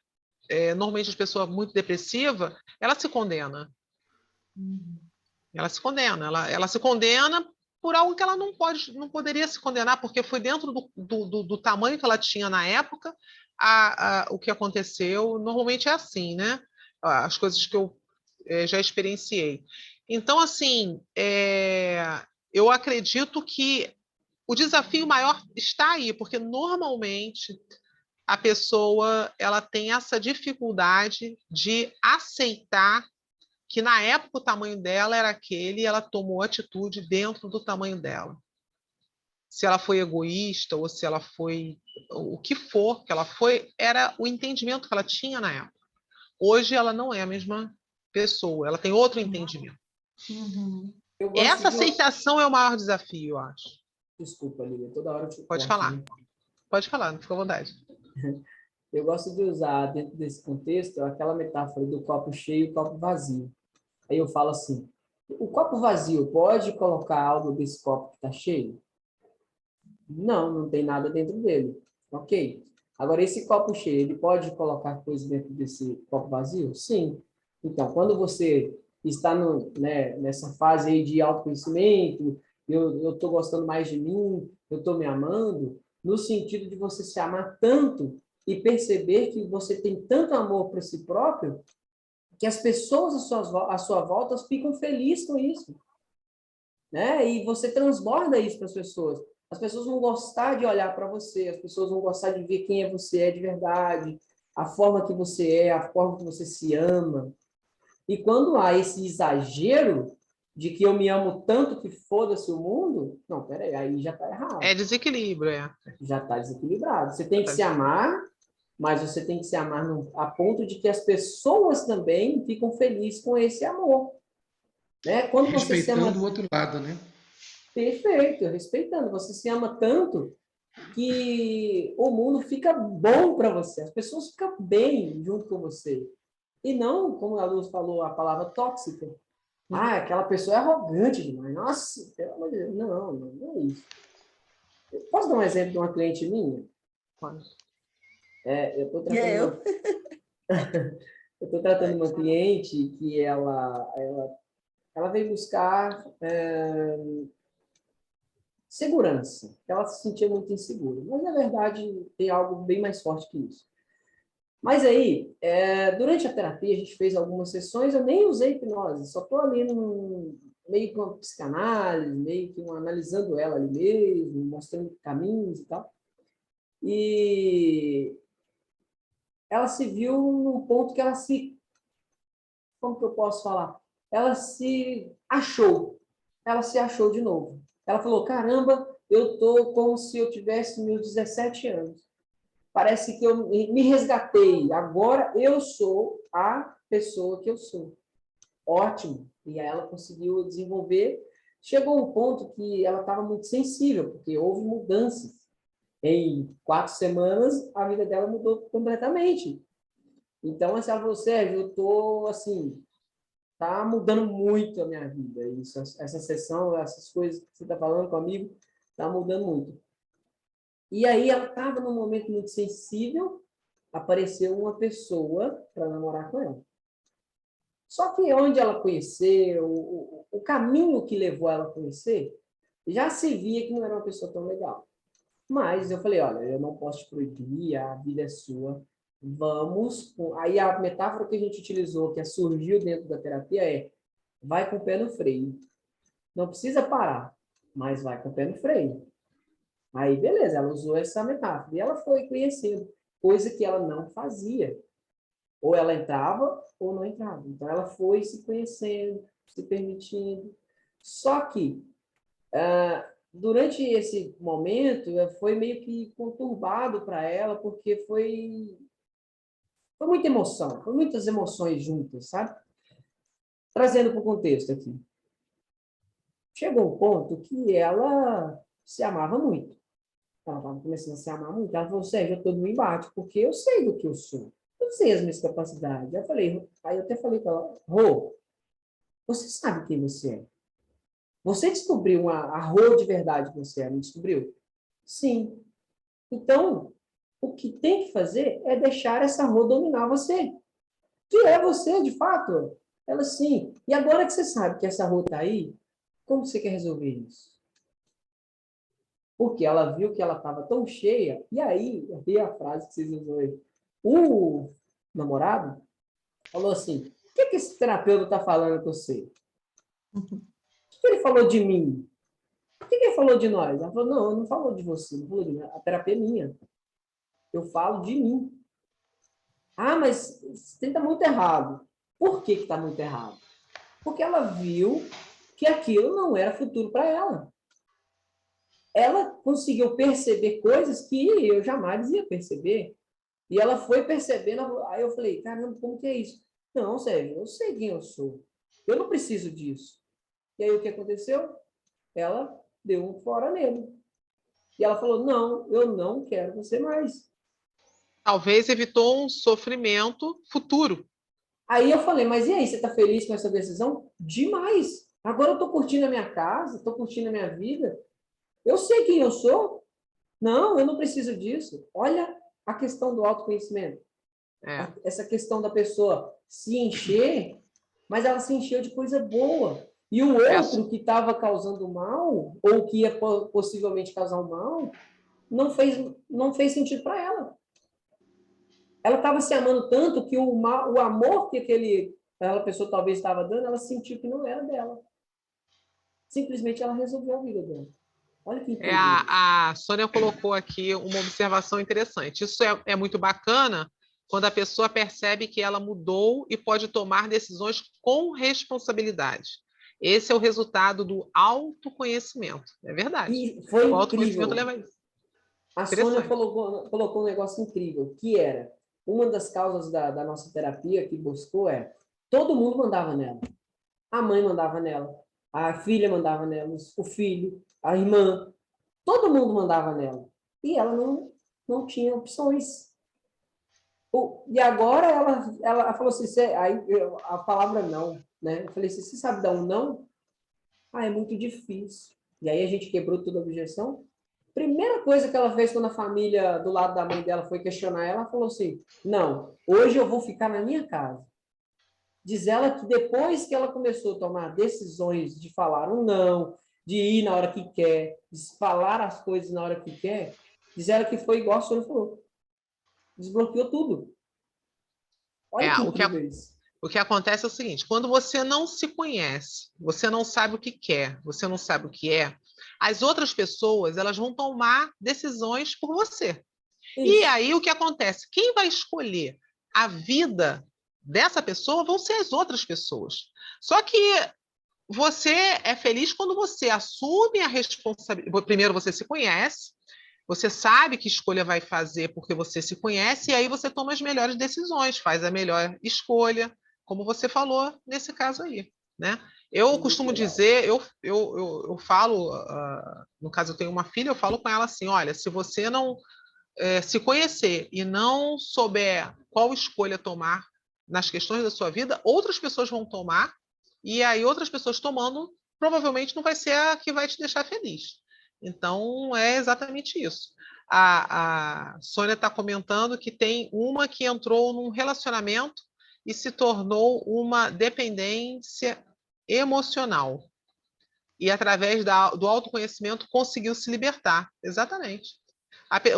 normalmente as pessoas muito depressivas, ela se condena. Ela se condena, ela se condena por algo que ela não poderia se condenar, porque foi dentro do tamanho que ela tinha na época o que aconteceu. Normalmente é assim, né? As coisas que eu já experienciei. Então, assim, eu acredito que o desafio maior está aí, porque normalmente a pessoa ela tem essa dificuldade de aceitar que na época o tamanho dela era aquele e ela tomou atitude dentro do tamanho dela. Se ela foi egoísta ou se ela foi o que for que ela foi, era o entendimento que ela tinha na época. Hoje ela não é a mesma pessoa, ela tem outro entendimento. Uhum. Eu gosto Essa de... aceitação é o maior desafio, eu acho. Desculpa, Lívia, toda hora eu te Pode corto, falar. né? Pode falar, fica à vontade. Eu gosto de usar, dentro desse contexto, aquela metáfora do copo cheio e copo vazio. Aí eu falo assim, o copo vazio pode colocar algo desse copo que está cheio? Não, não tem nada dentro dele. Ok. Agora, esse copo cheio, ele pode colocar coisa dentro desse copo vazio? Sim. Então, quando você está nessa fase aí de autoconhecimento, eu estou gostando mais de mim, eu estou me amando, no sentido de você se amar tanto e perceber que você tem tanto amor para si próprio, que as pessoas à sua volta ficam felizes com isso, né? E você transborda isso para as pessoas. As pessoas vão gostar de olhar para você, as pessoas vão gostar de ver quem você é de verdade, a forma que você é, a forma que você se ama. E quando há esse exagero de que eu me amo tanto que foda-se o mundo, não, peraí, aí já está errado. É desequilíbrio, é. Já está desequilibrado. Você tem que se amar, mas você tem que se amar a ponto de que as pessoas também ficam felizes com esse amor. Né? Quando você se ama... Respeitando o outro lado, né? Perfeito, respeitando. Você se ama tanto que o mundo fica bom para você. As pessoas ficam bem junto com você. E não, como a Luz falou, a palavra tóxica. Ah, aquela pessoa é arrogante demais. Nossa, pelo amor de Deus. Não é isso. Posso dar um exemplo de uma cliente minha? Pode. Eu estou tratando uma cliente que ela veio buscar segurança. Ela se sentia muito insegura. Mas, na verdade, tem algo bem mais forte que isso. Mas aí, durante a terapia, a gente fez algumas sessões, eu nem usei hipnose, só estou ali meio com uma psicanálise, meio que analisando ela ali mesmo, mostrando caminhos e tal. E ela se viu num ponto que ela se... Como que eu posso falar? Ela se achou. Ela se achou de novo. Ela falou, caramba, eu estou como se eu tivesse meus 17 anos. Parece que eu me resgatei. Agora eu sou a pessoa que eu sou. Ótimo. E aí ela conseguiu desenvolver. Chegou um ponto que ela estava muito sensível, porque houve mudanças. Em 4 semanas, a vida dela mudou completamente. Então, assim, ela falou, Sérgio, eu estou, assim, tá mudando muito a minha vida. Isso, essa sessão, essas coisas que você está falando comigo, tá mudando muito. E aí ela estava num momento muito sensível, apareceu uma pessoa para namorar com ela. Só que onde ela conheceu, o caminho que levou ela a conhecer, já se via que não era uma pessoa tão legal. Mas eu falei, olha, eu não posso te proibir, a vida é sua. Vamos... Aí a metáfora que a gente utilizou, que surgiu dentro da terapia é, vai com o pé no freio. Não precisa parar, mas vai com o pé no freio. Aí, beleza, ela usou essa metáfora. E ela foi conhecendo, coisa que ela não fazia. Ou ela entrava, ou não entrava. Então, ela foi se conhecendo, se permitindo. Só que, durante esse momento, foi meio que conturbado para ela, porque foi muita emoção, foi muitas emoções juntas, sabe? Trazendo para o contexto aqui. Chegou um ponto que ela se amava muito. Ela estava começando a se amar muito. Ela falou, Sérgio, eu estou no embate, porque eu sei do que eu sou. Eu sei as minhas capacidades. Aí eu até falei para ela, Rô, você sabe quem você é? Você descobriu a Rô de verdade que você é, não descobriu? Sim. Então, o que tem que fazer é deixar essa Rô dominar você. Que é você, de fato. Ela, sim. E agora que você sabe que essa Rô está aí, como você quer resolver isso? Porque ela viu que ela estava tão cheia, e aí, eu vi a frase que vocês usam aí. O namorado falou assim, o que esse terapeuta está falando com você? O que ele falou de mim? O que ele falou de nós? Ela falou, não, eu não falou de você, não falou de mim. A terapia é minha. Eu falo de mim. Ah, mas você está muito errado. Por que está muito errado? Porque ela viu que aquilo não era futuro para ela. Ela conseguiu perceber coisas que eu jamais ia perceber. E ela foi percebendo. Aí eu falei, caramba, como que é isso? Não, Sérgio, eu sei quem eu sou. Eu não preciso disso. E aí o que aconteceu? Ela deu um fora nele. E ela falou, não, eu não quero você mais. Talvez evitou um sofrimento futuro. Aí eu falei, mas e aí, você está feliz com essa decisão? Demais. Agora eu estou curtindo a minha casa, estou curtindo a minha vida. Eu sei quem eu sou. Não, eu não preciso disso. Olha a questão do autoconhecimento. É. Essa questão da pessoa se encher, mas ela se encheu de coisa boa. E o outro que estava causando mal, ou que ia possivelmente causar um mal, não fez sentido para ela. Ela estava se amando tanto que o amor que aquela pessoa talvez estava dando, ela sentiu que não era dela. Simplesmente ela resolveu a vida dela. Olha que incrível. A Sônia colocou aqui uma observação interessante. Isso é muito bacana quando a pessoa percebe que ela mudou e pode tomar decisões com responsabilidade. Esse é o resultado do autoconhecimento. É verdade. E foi O autoconhecimento incrível. leva a isso. A Sônia colocou um negócio incrível, que era, uma das causas da nossa terapia que buscou todo mundo mandava nela. A mãe mandava nela, a filha mandava nela, o filho, a irmã, todo mundo mandava nela. E ela não tinha opções. E agora ela falou assim, a palavra não, né? Eu falei assim, você sabe dar um não? Ah, é muito difícil. E aí a gente quebrou toda a objeção. Primeira coisa que ela fez quando a família do lado da mãe dela foi questionar ela, falou assim, não, hoje eu vou ficar na minha casa. Diz ela que depois que ela começou a tomar decisões de falar um não, de ir na hora que quer, de falar as coisas na hora que quer, diz ela que foi igual a senhora falou. Desbloqueou tudo. Olha que incrível isso. O que acontece é o seguinte, quando você não se conhece, você não sabe o que quer, você não sabe o que é, as outras pessoas elas vão tomar decisões por você. Isso. E aí o que acontece? Quem vai escolher a vida dessa pessoa vão ser as outras pessoas. Só que você é feliz quando você assume a responsabilidade. Primeiro você se conhece, você sabe que escolha vai fazer porque você se conhece, e aí você toma as melhores decisões, faz a melhor escolha, como você falou nesse caso aí, né? Eu costumo dizer, eu falo, no caso eu tenho uma filha, eu falo com ela assim, olha, se você não se conhecer e não souber qual escolha tomar nas questões da sua vida, outras pessoas vão tomar, e aí outras pessoas tomando, provavelmente não vai ser a que vai te deixar feliz. Então, é exatamente isso. A Sônia está comentando que tem uma que entrou num relacionamento e se tornou uma dependência emocional. E, através do autoconhecimento, conseguiu se libertar. Exatamente.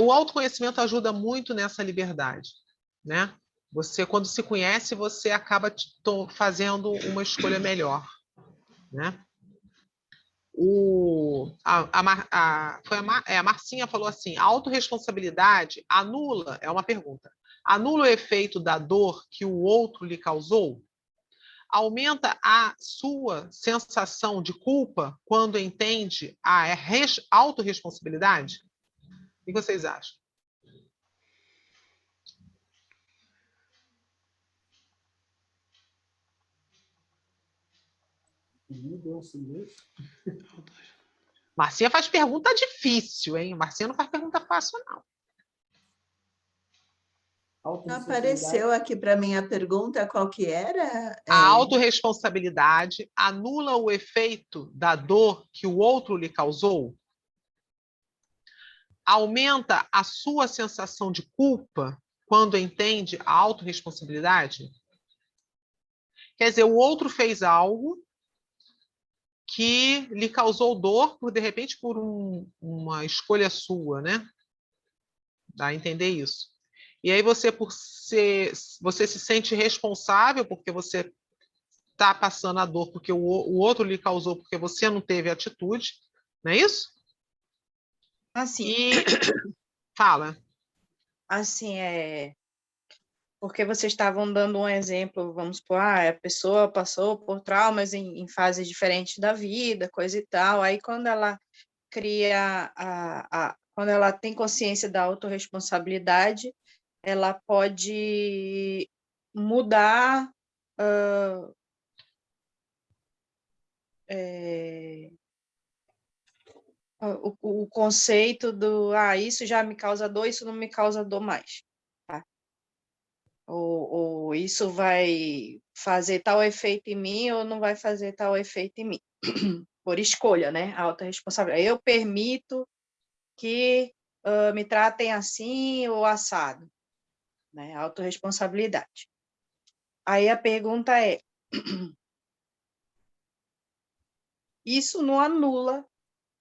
O autoconhecimento ajuda muito nessa liberdade, né? Você, quando se conhece, você acaba fazendo uma escolha melhor, né? A Marcinha falou assim: a autorresponsabilidade anula, é uma pergunta, anula o efeito da dor que o outro lhe causou? Aumenta a sua sensação de culpa quando entende a autorresponsabilidade? O que vocês acham? Marcinha faz pergunta difícil, hein? Marcinha não faz pergunta fácil, não. Apareceu aqui para mim a pergunta, qual que era? A autorresponsabilidade anula o efeito da dor que o outro lhe causou? Aumenta a sua sensação de culpa quando entende a autorresponsabilidade? Quer dizer, o outro fez algo que lhe causou dor, de repente, por uma escolha sua, né? Dá a entender isso. E aí você se sente responsável porque você está passando a dor porque o outro lhe causou porque você não teve atitude, não é isso? Assim. E fala. Assim, porque vocês estavam dando um exemplo, vamos supor, a pessoa passou por traumas em fases diferentes da vida, coisa e tal, aí quando ela cria quando ela tem consciência da autorresponsabilidade, ela pode mudar o conceito do isso já me causa dor, isso não me causa dor mais. Tá? Ou isso vai fazer tal efeito em mim ou não vai fazer tal efeito em mim. Por escolha, né? A autorresponsabilidade. Eu permito que me tratem assim ou assado. Né? Autorresponsabilidade. Aí a pergunta é, isso não anula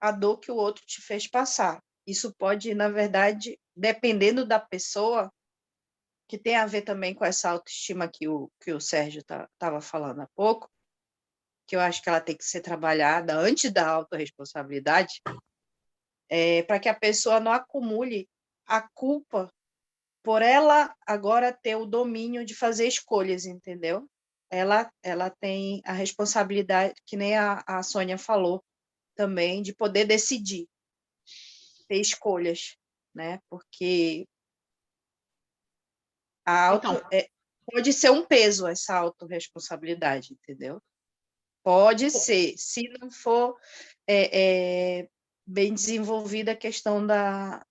a dor que o outro te fez passar. Isso pode, na verdade, dependendo da pessoa, que tem a ver também com essa autoestima que o Sérgio estava falando há pouco, que eu acho que ela tem que ser trabalhada antes da autorresponsabilidade, para que a pessoa não acumule a culpa por ela agora ter o domínio de fazer escolhas, entendeu? Ela tem a responsabilidade, que nem a Sônia falou também, de poder decidir, ter escolhas, né? Porque Então, pode ser um peso essa autorresponsabilidade, entendeu? Pode ser, se não for bem desenvolvida a questão da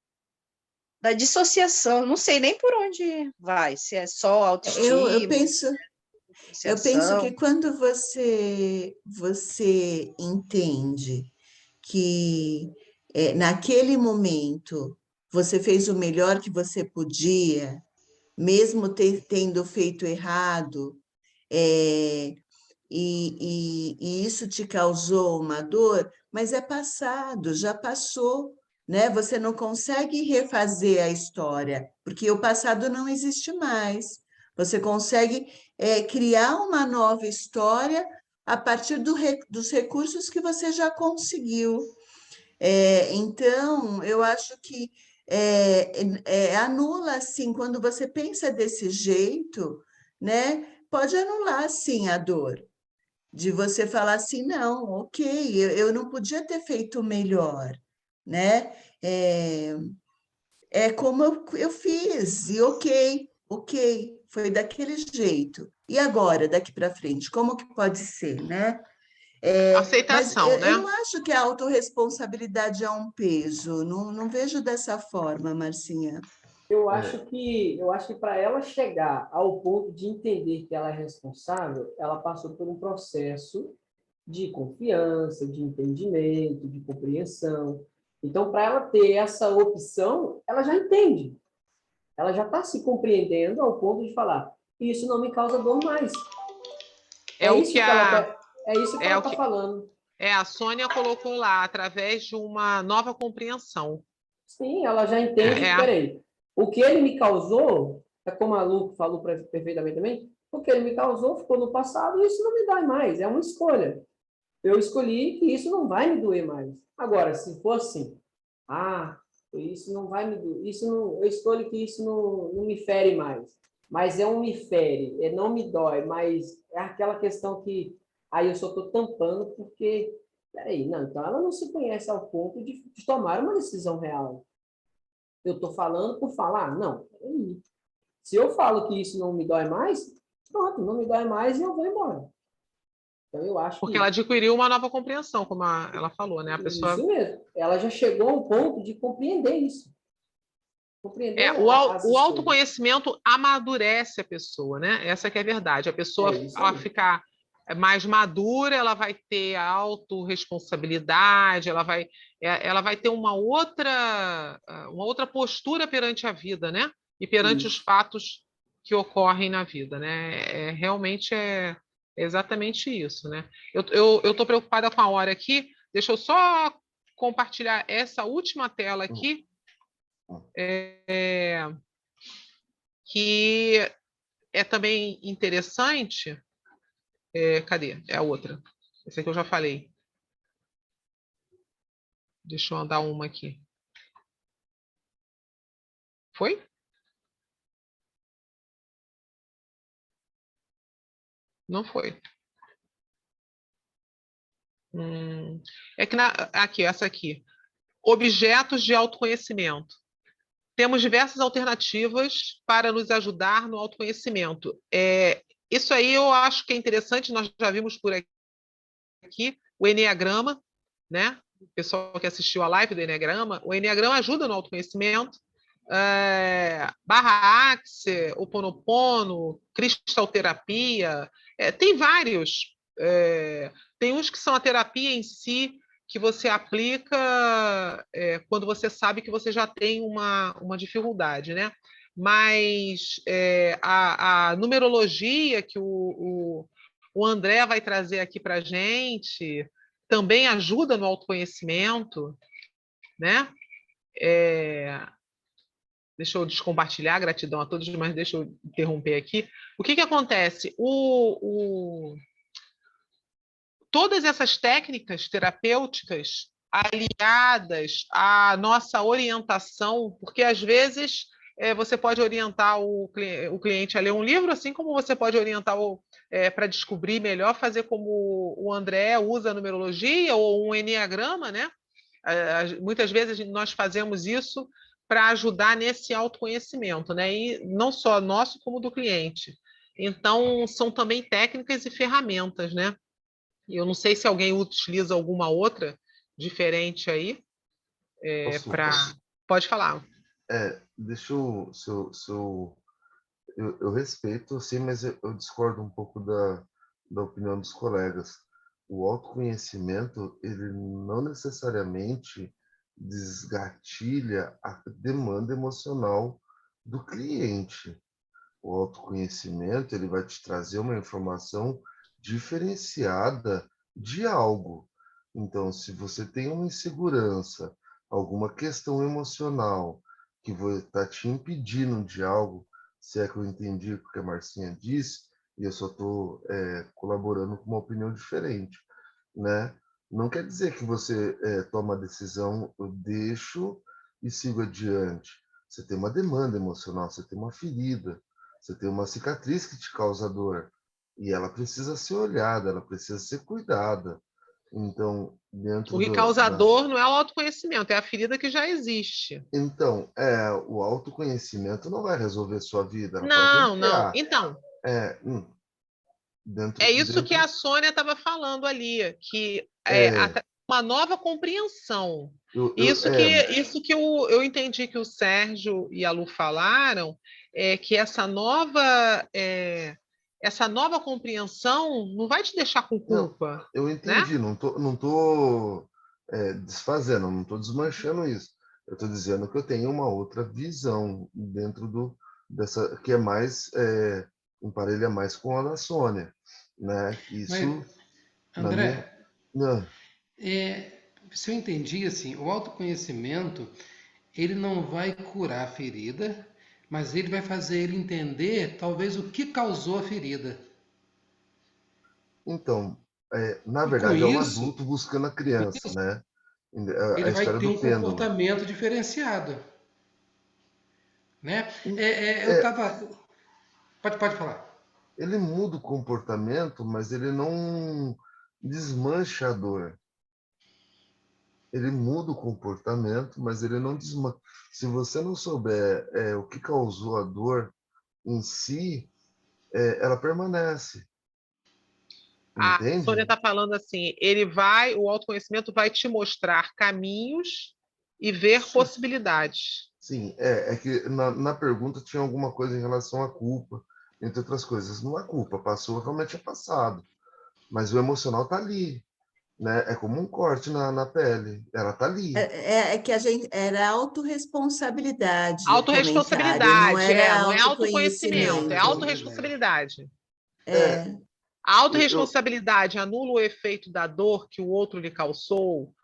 dissociação, não sei nem por onde vai, se é só autoestima, Eu penso que dissociação. quando você entende que naquele momento você fez o melhor que você podia, mesmo tendo feito errado, e isso te causou uma dor, mas é passado, já passou, né? Você não consegue refazer a história, porque o passado não existe mais. Você consegue criar uma nova história a partir dos recursos que você já conseguiu. Então, eu acho que anula, assim, quando você pensa desse jeito, né? Pode anular, sim, a dor de você falar assim, não, ok, eu não podia ter feito melhor, né? É como eu fiz, e ok, foi daquele jeito. E agora, daqui para frente, como que pode ser, né? Mas aceitação, eu né? não acho que a autorresponsabilidade é um peso, não vejo dessa forma, Marcinha. Eu acho que para ela chegar ao ponto de entender que ela é responsável, ela passou por um processo de confiança, de entendimento, de compreensão. Então, para ela ter essa opção, ela já entende. Ela já está se compreendendo ao ponto de falar: isso não me causa dor mais. É o que É isso que ela está falando. a Sônia colocou lá, através de uma nova compreensão. Sim, ela já entende. Peraí, o que ele me causou, é como a Lu falou perfeitamente também, o que ele me causou ficou no passado e isso não me dói mais. É uma escolha. Eu escolhi que isso não vai me doer mais. Agora, se for assim, isso não vai me doer, eu escolho que isso não me fere mais. Mas é um me fere, não me dói, mas é aquela questão que aí eu só estou tampando porque, peraí, não, então ela não se conhece ao ponto de tomar uma decisão real. Eu estou falando por falar? Não, peraí. Se eu falo que isso não me dói mais, pronto, não me dói mais e eu vou embora. Então, eu acho Porque ela adquiriu uma nova compreensão, como ela falou, né? A pessoa... Isso mesmo. Ela já chegou ao ponto de compreender isso. Compreender o autoconhecimento amadurece a pessoa, né? Essa que é a verdade. A pessoa, ela ficar mais madura, ela vai ter a autorresponsabilidade, ela vai ter uma outra postura perante a vida, né? E perante os fatos que ocorrem na vida, né? Realmente é exatamente isso, né? Eu estou preocupada com a hora aqui. Deixa eu só compartilhar essa última tela aqui, que é também interessante. Cadê? É a outra. Essa aqui eu já falei. Deixa eu andar uma aqui. Foi? Não foi. É que aqui, essa aqui. Objetos de autoconhecimento. Temos diversas alternativas para nos ajudar no autoconhecimento. Isso aí eu acho que é interessante, nós já vimos por aqui, o Eneagrama, né? O pessoal que assistiu a live do Eneagrama, o Eneagrama ajuda no autoconhecimento. Barra Axie, o Ho'oponopono, cristalterapia, tem vários. Tem uns que são a terapia em si, que você aplica quando você sabe que você já tem uma dificuldade, né? Mas a numerologia que o André vai trazer aqui para a gente também ajuda no autoconhecimento, né? Deixa eu descompartilhar, gratidão a todos, mas deixa eu interromper aqui. O que acontece? Todas essas técnicas terapêuticas aliadas à nossa orientação, porque às vezes você pode orientar o cliente a ler um livro, assim como você pode orientar para descobrir melhor, fazer como o André usa a numerologia ou um eneagrama, né? Muitas vezes nós fazemos isso para ajudar nesse autoconhecimento, né? E não só nosso, como do cliente. Então, são também técnicas e ferramentas, né? E eu não sei se alguém utiliza alguma outra diferente aí para. Pode falar. Deixa eu, eu respeito, sim, mas eu discordo um pouco da opinião dos colegas. O autoconhecimento, ele não necessariamente desgatilha a demanda emocional do cliente. O autoconhecimento, ele vai te trazer uma informação diferenciada de algo. Então, se você tem uma insegurança, alguma questão emocional que está te impedindo de algo, se é que eu entendi o que a Marcinha disse, e eu só estou colaborando com uma opinião diferente, né? Não quer dizer que você toma a decisão, eu deixo e sigo adiante. Você tem uma demanda emocional, você tem uma ferida, você tem uma cicatriz que te causa dor. E ela precisa ser olhada, ela precisa ser cuidada. Então, O que causa dor não é o autoconhecimento, é a ferida que já existe. Então, o autoconhecimento não vai resolver sua vida. Ela não, pode não. Então, isso que a Sônia estava falando ali, que uma nova compreensão. Isso que eu entendi que o Sérgio e a Lu falaram, que essa nova compreensão não vai te deixar com culpa. Não, eu entendi, né? não tô desfazendo, não estou desmanchando isso. Eu estou dizendo que eu tenho uma outra visão dentro dessa, que é mais, emparelha mais com a da Sônia. Né? Isso, mas, André, não. Se eu entendi, assim, o autoconhecimento, ele não vai curar a ferida, mas ele vai fazer ele entender, talvez, o que causou a ferida. Então, na verdade, é um adulto buscando a criança, né? Ele vai ter um comportamento diferenciado. Né? Eu estava... Pode falar. Ele muda o comportamento, mas ele não desmancha a dor. Ele muda o comportamento, mas ele não desmancha. Se você não souber o que causou a dor em si, ela permanece. Entende? A Sônia está falando assim, o autoconhecimento vai te mostrar caminhos e ver possibilidades. Sim, é que na pergunta tinha alguma coisa em relação à culpa, entre outras coisas. Não há culpa, passou, realmente é passado. Mas o emocional está ali, né? É como um corte na pele, ela está ali. É que a gente era autorresponsabilidade. Autorresponsabilidade, não é autoconhecimento, é autorresponsabilidade. A autorresponsabilidade anula o efeito da dor que o outro lhe causou,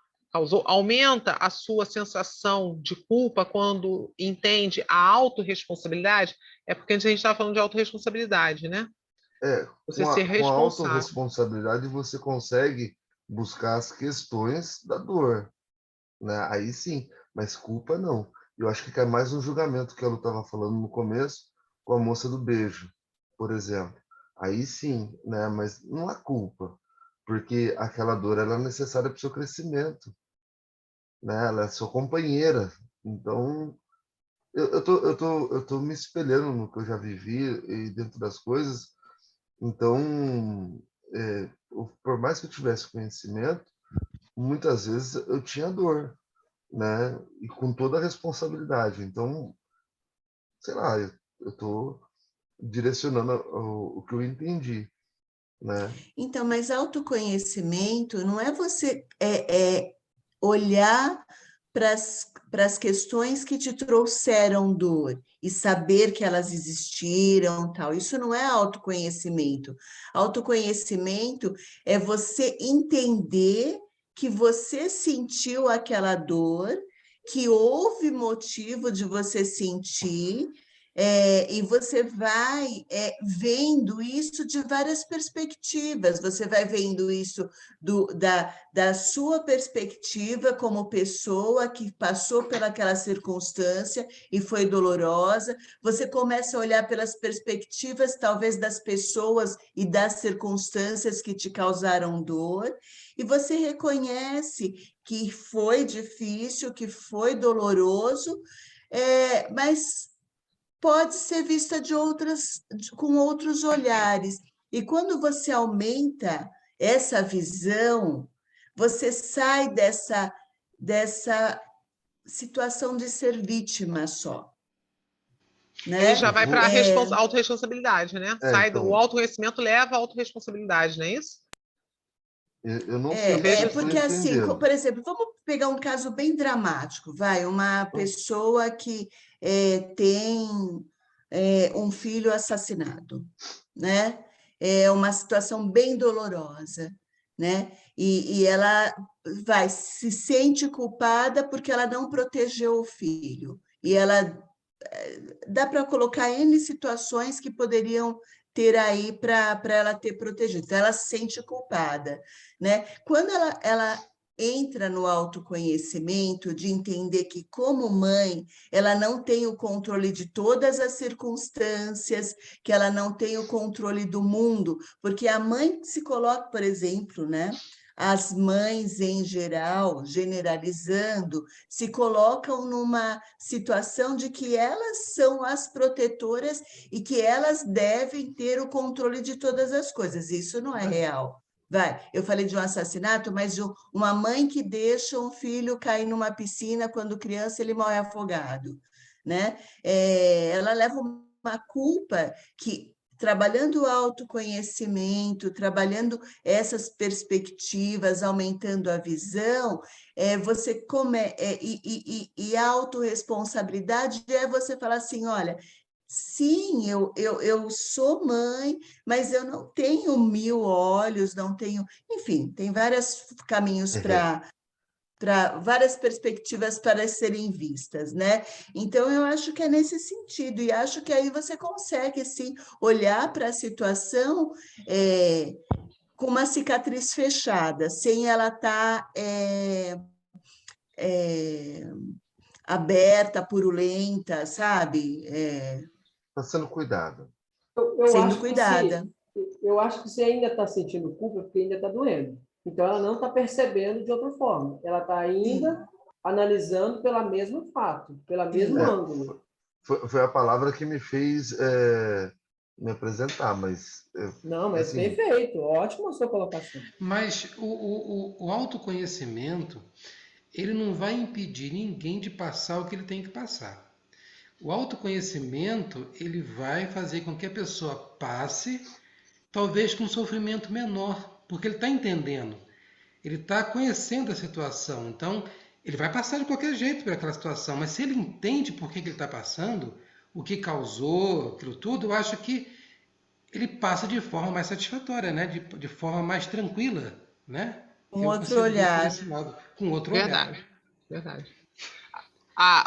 aumenta a sua sensação de culpa quando entende a autorresponsabilidade, porque antes a gente estava falando de autorresponsabilidade, né? Você ser responsável. Com a autorresponsabilidade você consegue buscar as questões da dor, né? Aí sim, mas culpa não. Eu acho que cai mais um julgamento que ela estava falando no começo com a moça do beijo, por exemplo. Aí sim, né? Mas não há culpa, porque aquela dor ela é necessária para o seu crescimento, né? Ela é sua companheira. Então, eu tô me espelhando no que eu já vivi e dentro das coisas. Então, por mais que eu tivesse conhecimento, muitas vezes eu tinha dor, né? E com toda a responsabilidade. Então, sei lá, eu estou direcionando o que eu entendi, né? Então, mas autoconhecimento não é você olhar para as questões que te trouxeram dor e saber que elas existiram, tal. Isso não é autoconhecimento. Autoconhecimento é você entender que você sentiu aquela dor, que houve motivo de você sentir, e você vai vendo isso de várias perspectivas. Você vai vendo isso da sua perspectiva como pessoa que passou pelaquela circunstância e foi dolorosa. Você começa a olhar pelas perspectivas, talvez, das pessoas e das circunstâncias que te causaram dor, e você reconhece que foi difícil, que foi doloroso, mas pode ser vista com outros olhares. E quando você aumenta essa visão, você sai dessa situação de ser vítima só, Aí né? já vai para a autorresponsabilidade, né? Sai do Então, autoconhecimento, leva à autorresponsabilidade, não é isso? eu não sei se eu estou Porque assim, entendendo. por exemplo, vamos pegar um caso bem dramático, uma pessoa que tem um filho assassinado, né? É uma situação bem dolorosa, né? E ela se sente culpada porque ela não protegeu o filho. E ela dá para colocar N situações que poderiam ter aí para ela ter protegido. Então, ela se sente culpada, né? Quando ela entra no autoconhecimento de entender que, como mãe, ela não tem o controle de todas as circunstâncias, que ela não tem o controle do mundo, porque a mãe se coloca, por exemplo, né? As mães, em geral, generalizando, se colocam numa situação de que elas são as protetoras e que elas devem ter o controle de todas as coisas. Isso não é real. Eu falei de um assassinato, mas de uma mãe que deixa um filho cair numa piscina quando criança ele morre afogado, né? Ela leva uma culpa que, trabalhando o autoconhecimento, trabalhando essas perspectivas, aumentando a visão, e a autorresponsabilidade é você falar assim, olha, sim, eu sou mãe, mas eu não tenho 1000 olhos, não tenho... Enfim, tem vários caminhos para várias perspectivas para serem vistas, né? Então, eu acho que é nesse sentido, e acho que aí você consegue, sim, olhar para a situação com uma cicatriz fechada, sem ela estar aberta, purulenta, sabe? Está sendo cuidado. Eu Sendo acho que cuidada. eu acho que se ainda está sentindo culpa, é porque ainda está doendo. Então, ela não está percebendo de outra forma. Ela está ainda Sim. analisando pelo mesmo fato, pelo mesmo É, ângulo. foi a palavra que me fez me apresentar, mas Não, mas assim, perfeito. Ótima a sua colocação. Mas o autoconhecimento, ele não vai impedir ninguém de passar o que ele tem que passar. O autoconhecimento, ele vai fazer com que a pessoa passe, talvez com um sofrimento menor, porque ele está entendendo, ele está conhecendo a situação. Então, ele vai passar de qualquer jeito por aquela situação, mas se ele entende por que ele está passando, o que causou aquilo tudo, eu acho que ele passa de forma mais satisfatória, né? De forma mais tranquila, né? Um Eu outro consigo ver por olhar. esse lado, com outro olhar. Verdade, verdade.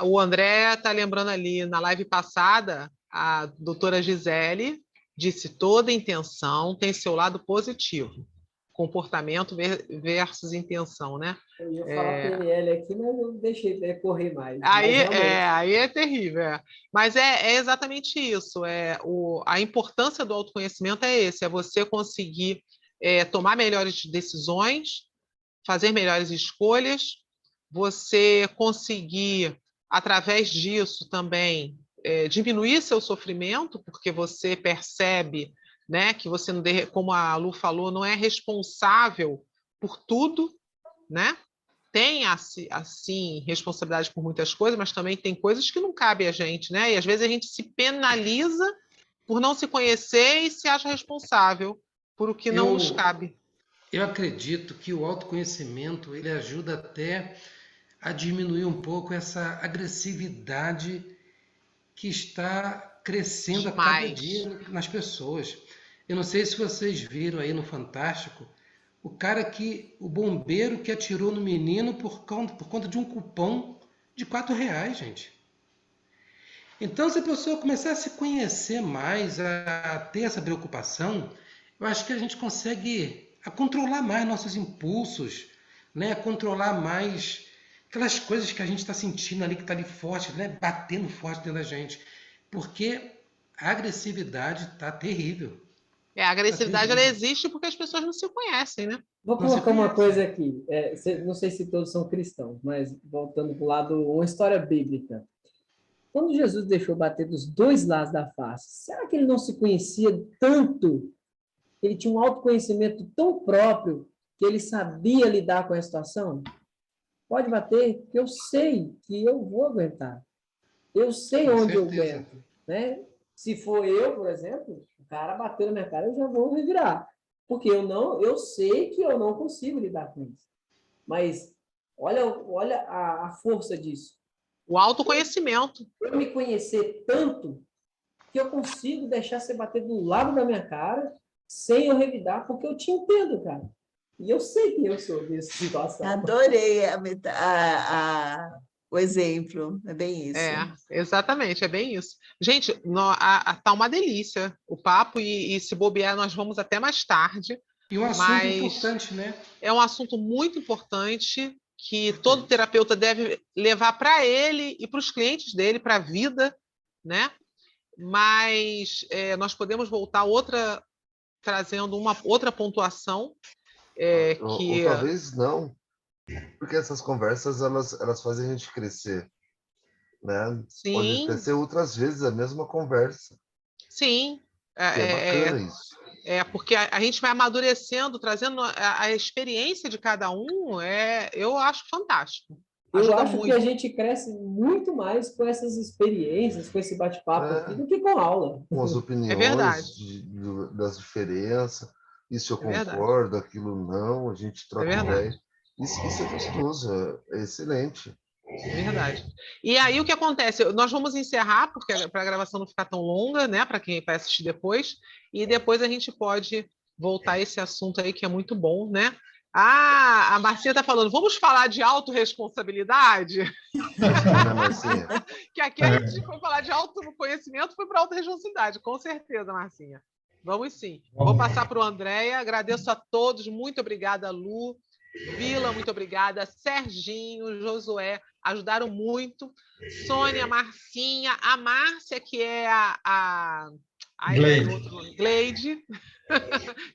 O André está lembrando ali, na live passada, a doutora Gisele disse: toda intenção tem seu lado positivo. Comportamento versus intenção, né? Eu ia falar PNL aqui, mas eu deixei correr mais. Aí Mas realmente. aí é terrível. Mas é exatamente isso. A importância do autoconhecimento é esse: é você conseguir tomar melhores decisões, fazer melhores escolhas, você conseguir, através disso também, diminuir seu sofrimento, porque você percebe, né, que você, como a Lu falou, não é responsável por tudo, né? Tem, assim, responsabilidade por muitas coisas, mas também tem coisas que não cabem a gente, né? E às vezes a gente se penaliza por não se conhecer e se acha responsável por o que não nos cabe. Eu acredito que o autoconhecimento ele ajuda até a diminuir um pouco essa agressividade que está crescendo a cada dia nas pessoas. Eu não sei se vocês viram aí no Fantástico, o bombeiro que atirou no menino por conta de um cupom de R$4, gente. Então, se a pessoa começar a se conhecer mais, a ter essa preocupação, eu acho que a gente consegue controlar mais nossos impulsos, né? A controlar mais aquelas coisas que a gente está sentindo ali, que está ali forte, né? Batendo forte dentro da gente. Porque a agressividade está terrível. A agressividade ela existe porque as pessoas não se conhecem, né? Vou colocar uma coisa aqui. Não sei se todos são cristãos, mas voltando para o lado, uma história bíblica. Quando Jesus deixou bater dos dois lados da face, será que ele não se conhecia tanto? Ele tinha um autoconhecimento tão próprio que ele sabia lidar com a situação? Pode bater, porque eu sei que eu vou aguentar. Eu sei onde eu aguento, né? Se for eu, por exemplo, o cara bateu na minha cara, eu já vou revirar. Porque eu sei que eu não consigo lidar com isso. Mas olha a força disso. O autoconhecimento. Eu me conhecer tanto que eu consigo deixar você bater do lado da minha cara sem eu revidar, porque eu te entendo, cara. E eu sei que eu sou dessa situação. Adorei o exemplo, é bem isso. Exatamente, é bem isso. Gente, tá uma delícia o papo e se bobear nós vamos até mais tarde. E um assunto importante, né? É um assunto muito importante que todo terapeuta deve levar para ele e para os clientes dele, para a vida, né? Mas nós podemos voltar trazendo uma outra pontuação. Ou talvez não, porque essas conversas elas fazem a gente crescer, né? Sim. Pode até ser outras vezes a mesma conversa. Sim. É bacana isso. Porque a gente vai amadurecendo, trazendo a experiência de cada um, eu acho fantástico. Eu acho que a gente cresce muito mais com essas experiências, com esse bate-papo aqui, do que com aula. Com as opiniões das diferenças, isso eu concordo, aquilo não, a gente troca ideia. Isso é gostoso, é excelente. É verdade. E aí o que acontece? Nós vamos encerrar, porque para a gravação não ficar tão longa, né? Para quem vai assistir depois, e depois a gente pode voltar a esse assunto aí que é muito bom, né? A Marcinha está falando, vamos falar de autorresponsabilidade? Que aqui a gente foi falar de autoconhecimento, foi para autorresponsabilidade, com certeza, Marcinha. Vamos sim. Vou passar para o Andréia, agradeço a todos, muito obrigada, Lu, Vila, muito obrigada, Serginho, Josué, ajudaram muito, Sônia, Marcinha, a Márcia, que é a Gleide.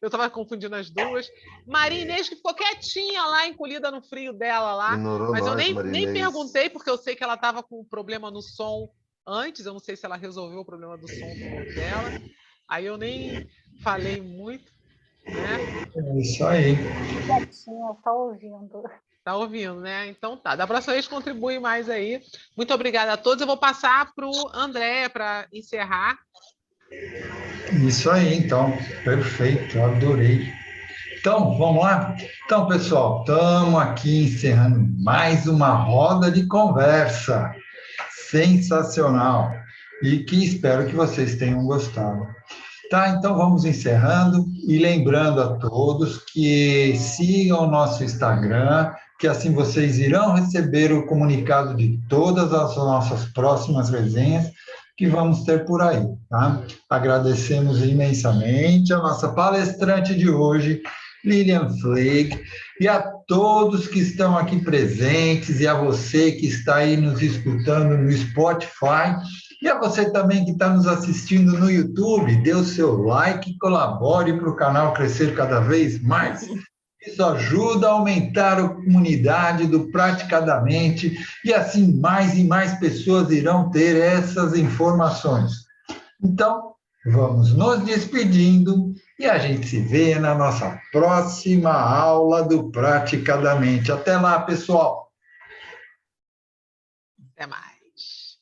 Eu estava confundindo as duas. Maria Inês, que ficou quietinha lá, encolhida no frio dela lá. Mas eu nem perguntei, porque eu sei que ela estava com problema no som antes. Eu não sei se ela resolveu o problema do som dela. Aí eu nem falei muito, né? É isso aí. Está ouvindo. Está ouvindo, né? Então tá. Da próxima vez contribui mais aí. Muito obrigada a todos. Eu vou passar para o André para encerrar. Isso aí, então. Perfeito, adorei. Então, vamos lá? Então, pessoal, estamos aqui encerrando mais uma roda de conversa. Sensacional. E que espero que vocês tenham gostado. Tá, então vamos encerrando e lembrando a todos que sigam o nosso Instagram, que assim vocês irão receber o comunicado de todas as nossas próximas resenhas que vamos ter por aí, tá? Agradecemos imensamente a nossa palestrante de hoje, Lilian Flake, e a todos que estão aqui presentes, e a você que está aí nos escutando no Spotify, e a você também que está nos assistindo no YouTube, dê o seu like e colabore para o canal crescer cada vez mais. Isso ajuda a aumentar a comunidade do Praticadamente e assim mais e mais pessoas irão ter essas informações. Então, vamos nos despedindo e a gente se vê na nossa próxima aula do Praticadamente. Até lá, pessoal! Até mais.